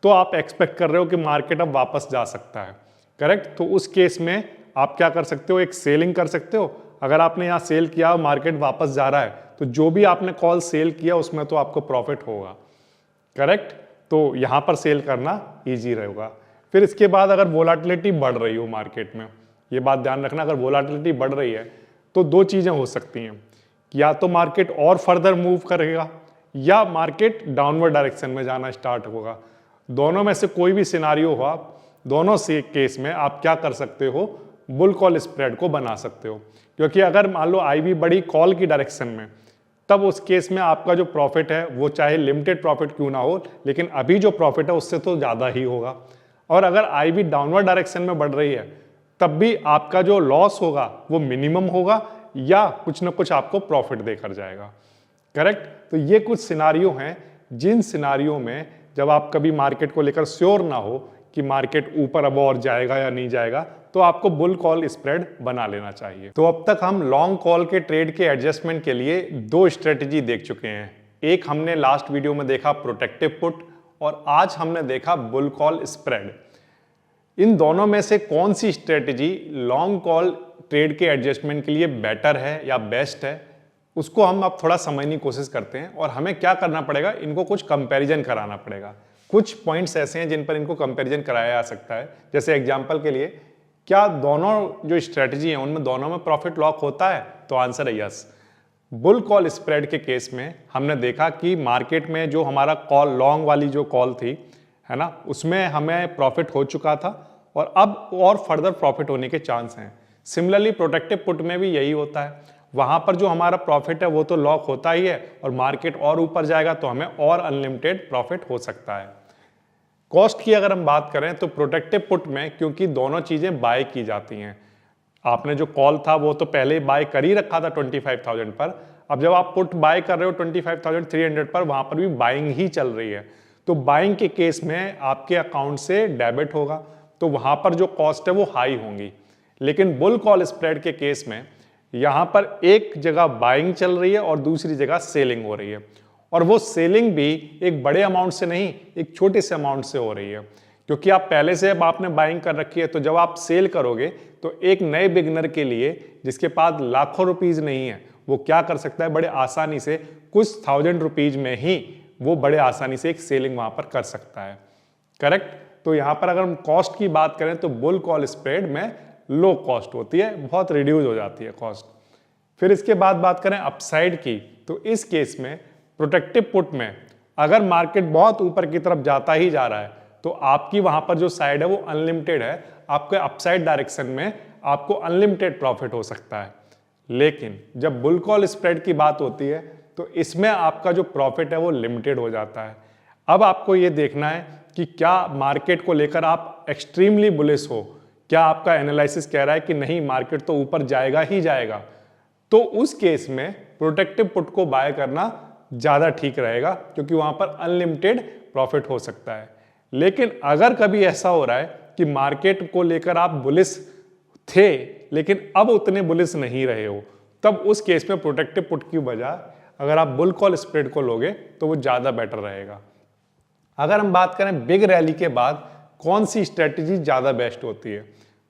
तो आप एक्सपेक्ट कर रहे हो कि मार्केट अब वापस जा सकता है, करेक्ट। तो उस केस में आप क्या कर सकते हो, एक सेलिंग कर सकते हो। अगर आपने यहाँ सेल किया, मार्केट वापस जा रहा है, तो जो भी आपने कॉल सेल किया उसमें तो आपको प्रॉफिट होगा, करेक्ट। तो यहाँ पर सेल करना ईजी रहेगा। फिर इसके बाद अगर वोलाटिलिटी बढ़ रही हो मार्केट में, ये बात ध्यान रखना, अगर वोलाटिलिटी बढ़ रही है तो दो चीज़ें हो सकती हैं, या तो मार्केट और फर्दर मूव करेगा या मार्केट डाउनवर्ड डायरेक्शन में जाना स्टार्ट होगा। दोनों में से कोई भी सिनारियो हो, आप दोनों से केस में आप क्या कर सकते हो, बुल कॉल स्प्रेड को बना सकते हो। क्योंकि अगर मान लो आई भी बड़ी कॉल की डायरेक्शन में, तब उस केस में आपका जो प्रॉफिट है वो चाहे लिमिटेड प्रॉफिट क्यों ना हो, लेकिन अभी जो प्रॉफिट है उससे तो ज़्यादा ही होगा। और अगर आई भी डाउनवर्ड डायरेक्शन में बढ़ रही है, तब भी आपका जो लॉस होगा वो मिनिमम होगा, या कुछ ना कुछ आपको प्रॉफिट देकर जाएगा, करेक्ट। तो ये कुछ सिनारियो हैं जिन सिनारियो में जब आप कभी मार्केट को लेकर श्योर ना हो कि मार्केट ऊपर अब और जाएगा या नहीं जाएगा, तो आपको बुल कॉल स्प्रेड बना लेना चाहिए। तो अब तक हम लॉन्ग कॉल के ट्रेड के एडजस्टमेंट के लिए दो स्ट्रेटजी देख चुके हैं। एक हमने लास्ट वीडियो में देखा प्रोटेक्टिव पुट, और आज हमने देखा बुल कॉल स्प्रेड। इन दोनों में से कौन सी स्ट्रेटजी लॉन्ग कॉल ट्रेड के एडजस्टमेंट के लिए बेटर है या बेस्ट है, उसको हम अब थोड़ा समझने की कोशिश करते हैं। और हमें क्या करना पड़ेगा, इनको कुछ कंपैरिजन कराना पड़ेगा। कुछ पॉइंट्स ऐसे हैं जिन पर इनको कंपैरिजन कराया जा सकता है। जैसे एग्जांपल के लिए, क्या दोनों जो स्ट्रेटजी हैं उनमें दोनों में प्रॉफिट लॉक होता है, तो आंसर है यस। बुल कॉल स्प्रेड के केस में हमने देखा कि मार्केट में जो हमारा कॉल लॉन्ग वाली जो कॉल थी, है ना, उसमें हमें प्रॉफिट हो चुका था और अब और फर्दर प्रॉफिट होने के चांस हैं। सिमिलरली प्रोटेक्टिव पुट में भी यही होता है, वहां पर जो हमारा प्रॉफिट है वो तो लॉक होता ही है, और मार्केट और ऊपर जाएगा तो हमें और अनलिमिटेड प्रॉफिट हो सकता है। कॉस्ट की अगर हम बात करें तो प्रोटेक्टिव पुट में क्योंकि दोनों चीजें बाय की जाती हैं, आपने जो कॉल था वो तो पहले बाय कर ही रखा था 25,000 पर, अब जब आप पुट बाय कर रहे हो 25,300 पर, वहां पर भी बाइंग ही चल रही है, तो बाइंग के केस में आपके अकाउंट से डेबिट होगा, तो वहां पर जो कॉस्ट है वो हाई होंगी। लेकिन बुल कॉल स्प्रेड के केस में यहां पर एक जगह बाइंग चल रही है और दूसरी जगह सेलिंग हो रही है, और वो सेलिंग भी एक बड़े अमाउंट से नहीं, एक छोटे से अमाउंट से हो रही है, क्योंकि आप पहले से अब आपने बाइंग कर रखी है। तो जब आप सेल करोगे तो एक नए बिगनर के लिए जिसके पास लाखों रुपीज नहीं है, वो क्या कर सकता है, बड़े आसानी से कुछ थाउजेंड रुपीज में ही वो बड़े आसानी से एक सेलिंग वहां पर कर सकता है। करेक्ट। तो यहां पर अगर हम कॉस्ट की बात करें तो बुल कॉल स्प्रेड में लो कॉस्ट होती है, बहुत रिड्यूस हो जाती है कॉस्ट। फिर इसके बाद बात करें अपसाइड की, तो इस केस में प्रोटेक्टिव पुट में अगर मार्केट बहुत ऊपर की तरफ जाता ही जा रहा है तो आपकी वहां पर जो साइड है वो अनलिमिटेड है, आपके अपसाइड डायरेक्शन में आपको अनलिमिटेड प्रॉफिट हो सकता है। लेकिन जब बुल कॉल स्प्रेड की बात होती है तो इसमें आपका जो प्रॉफिट है वो लिमिटेड हो जाता है। अब आपको ये देखना है कि क्या मार्केट को लेकर आप एक्सट्रीमली बुलिश हो, क्या आपका एनालिसिस कह रहा है कि नहीं मार्केट तो ऊपर जाएगा ही जाएगा, तो उस केस में प्रोटेक्टिव पुट को बाय करना ज्यादा ठीक रहेगा, क्योंकि वहां पर अनलिमिटेड प्रॉफिट हो सकता है। लेकिन अगर कभी ऐसा हो रहा है कि मार्केट को लेकर आप बुलिश थे लेकिन अब उतने बुलिश नहीं रहे हो, तब उस केस में प्रोटेक्टिव पुट की बजाय अगर आप बुल कॉल स्प्रेड को लोगे तो वो ज्यादा बेटर रहेगा। अगर हम बात करें बिग रैली के बाद कौन सी स्ट्रेटेजी ज्यादा बेस्ट होती है,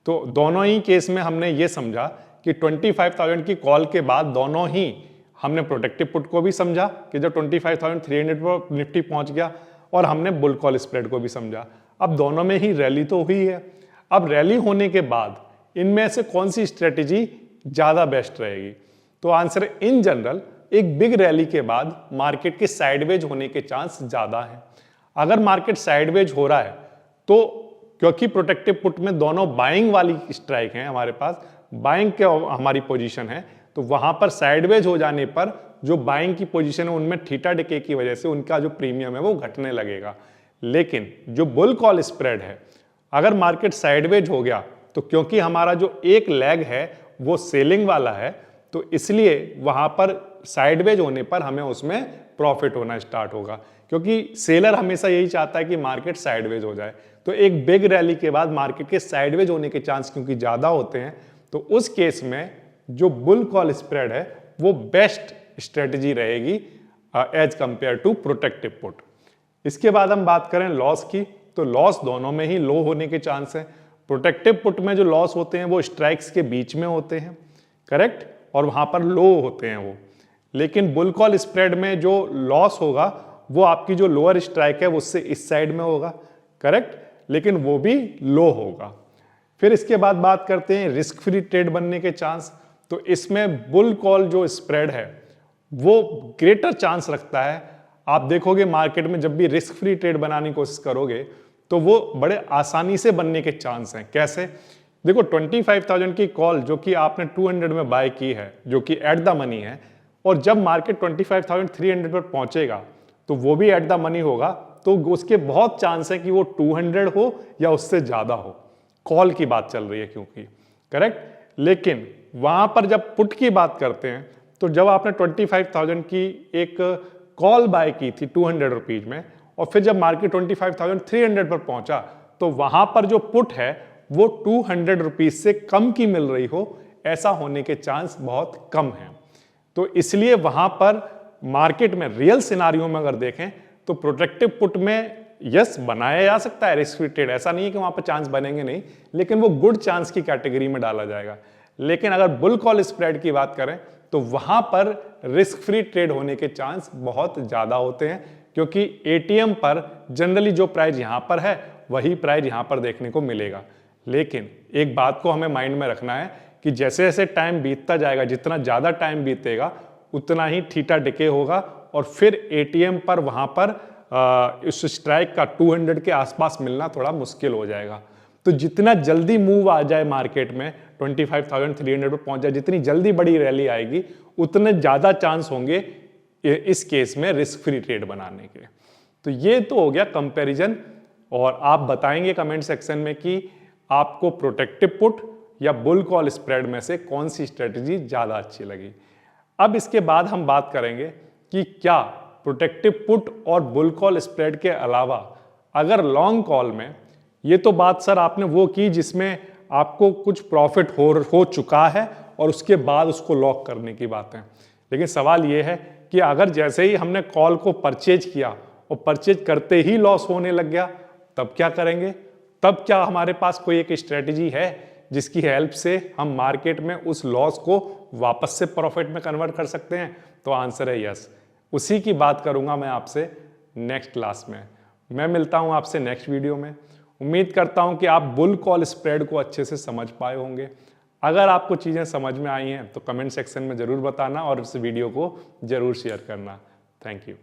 तो दोनों ही केस में हमने ये समझा कि 25,000 की कॉल के बाद दोनों ही हमने प्रोटेक्टिव पुट को भी समझा कि जब 25,300 पर निफ्टी पहुंच गया, और हमने बुल कॉल स्प्रेड को भी समझा। अब दोनों में ही रैली तो हुई है, अब रैली होने के बाद इनमें से कौन सी स्ट्रेटेजी ज्यादा बेस्ट रहेगी, तो आंसर इन जनरल एक बिग रैली के बाद मार्केट के साइडवेज होने के चांस ज्यादा है। अगर मार्केट साइडवेज हो रहा है तो क्योंकि प्रोटेक्टिव पुट में दोनों बाइंग वाली स्ट्राइक है, हमारे पास बाइंग के हमारी पोजीशन है, तो वहां पर साइडवेज हो जाने पर जो बाइंग की पोजीशन है उनमें थीटा डिके की वजह से उनका जो प्रीमियम है वो घटने लगेगा। लेकिन जो बुल कॉल स्प्रेड है, अगर मार्केट साइडवेज हो गया तो क्योंकि हमारा जो एक लेग है वो सेलिंग वाला है, तो इसलिए वहां पर साइडवेज होने पर हमें उसमें प्रॉफिट होना स्टार्ट होगा, क्योंकि सेलर हमेशा यही चाहता है कि मार्केट साइडवेज हो जाए। तो एक बिग रैली के बाद मार्केट के साइडवेज होने के चांस क्योंकि ज्यादा होते हैं, तो उस केस में जो बुल कॉल स्प्रेड है वो बेस्ट स्ट्रेटजी रहेगी as compared to protective put. इसके बाद हम बात करें लॉस की, तो लॉस दोनों में ही लो होने के चांस है। प्रोटेक्टिव पुट में जो लॉस होते हैं वो स्ट्राइक्स के बीच में होते हैं, करेक्ट, और वहां पर लो होते हैं वो। लेकिन बुल कॉल स्प्रेड में जो लॉस होगा वो आपकी जो लोअर स्ट्राइक है उससे इस साइड में होगा, करेक्ट, लेकिन वो भी लो होगा। फिर इसके बाद बात करते हैं रिस्क फ्री ट्रेड बनने के चांस, तो इसमें बुल कॉल जो स्प्रेड है वो ग्रेटर चांस रखता है। आप देखोगे मार्केट में जब भी रिस्क फ्री ट्रेड बनाने की कोशिश करोगे तो वो बड़े आसानी से बनने के चांस हैं। कैसे? देखो 25,000 की कॉल जो कि आपने 200 में बाय की है, जो कि एट द मनी है, और जब मार्केट 25,300 पर पहुंचेगा तो वो भी एट द मनी होगा, तो उसके बहुत चांस है कि वो 200 हो या उससे ज्यादा हो। कॉल की बात चल रही है क्योंकि, करेक्ट। लेकिन वहां पर जब पुट की बात करते हैं तो जब आपने 25,000 की एक कॉल बाय की थी 200 रुपीज में, और फिर जब मार्केट 25,300 पर पहुंचा तो वहां पर जो पुट है वो 200 रुपीज से कम की मिल रही हो, ऐसा होने के चांस बहुत कम है। तो इसलिए वहां पर मार्केट में रियल सिनारियो में अगर देखें तो प्रोटेक्टिव पुट में यस बनाया जा सकता है रिस्क फ्री ट्रेड, ऐसा नहीं है कि वहां पर चांस बनेंगे नहीं, लेकिन वो गुड चांस की कैटेगरी में डाला जाएगा। लेकिन अगर बुल कॉल स्प्रेड की बात करें तो वहां पर रिस्क फ्री ट्रेड होने के चांस बहुत ज्यादा होते हैं, क्योंकि एटीएम पर जनरली जो प्राइस यहां पर है वही प्राइस यहां पर देखने को मिलेगा। लेकिन एक बात को हमें माइंड में रखना है कि जैसे जैसे टाइम बीतता जाएगा, जितना ज्यादा टाइम बीतेगा उतना ही थीटा डिके होगा, और फिर एटीएम पर वहां पर इस स्ट्राइक का 200 के आसपास मिलना थोड़ा मुश्किल हो जाएगा। तो जितना जल्दी मूव आ जाए मार्केट में 25,300 पर पहुंच जाए, जितनी जल्दी बड़ी रैली आएगी उतने ज्यादा चांस होंगे इस केस में रिस्क फ्री ट्रेड बनाने के। तो ये तो हो गया कंपैरिजन, और आप बताएंगे कमेंट सेक्शन में कि आपको प्रोटेक्टिव पुट या बुल कॉल स्प्रेड में से कौन सी स्ट्रेटजी ज्यादा अच्छी लगी। अब इसके बाद हम बात करेंगे कि क्या प्रोटेक्टिव पुट और बुल कॉल स्प्रेड के अलावा अगर लॉन्ग कॉल में, ये तो बात सर आपने वो की जिसमें आपको कुछ प्रॉफिट हो चुका है और उसके बाद उसको लॉक करने की बात है, लेकिन सवाल ये है कि अगर जैसे ही हमने कॉल को परचेज किया और परचेज करते ही लॉस होने लग गया, तब क्या करेंगे? तब क्या हमारे पास कोई एक स्ट्रेटजी है जिसकी हेल्प से हम मार्केट में उस लॉस को वापस से प्रॉफिट में कन्वर्ट कर सकते हैं? तो आंसर है यस। उसी की बात करूंगा मैं आपसे नेक्स्ट क्लास में। मैं मिलता हूं आपसे नेक्स्ट वीडियो में। उम्मीद करता हूं कि आप बुल कॉल स्प्रेड को अच्छे से समझ पाए होंगे। अगर आपको चीज़ें समझ में आई हैं तो कमेंट सेक्शन में ज़रूर बताना और इस वीडियो को ज़रूर शेयर करना। Thank you.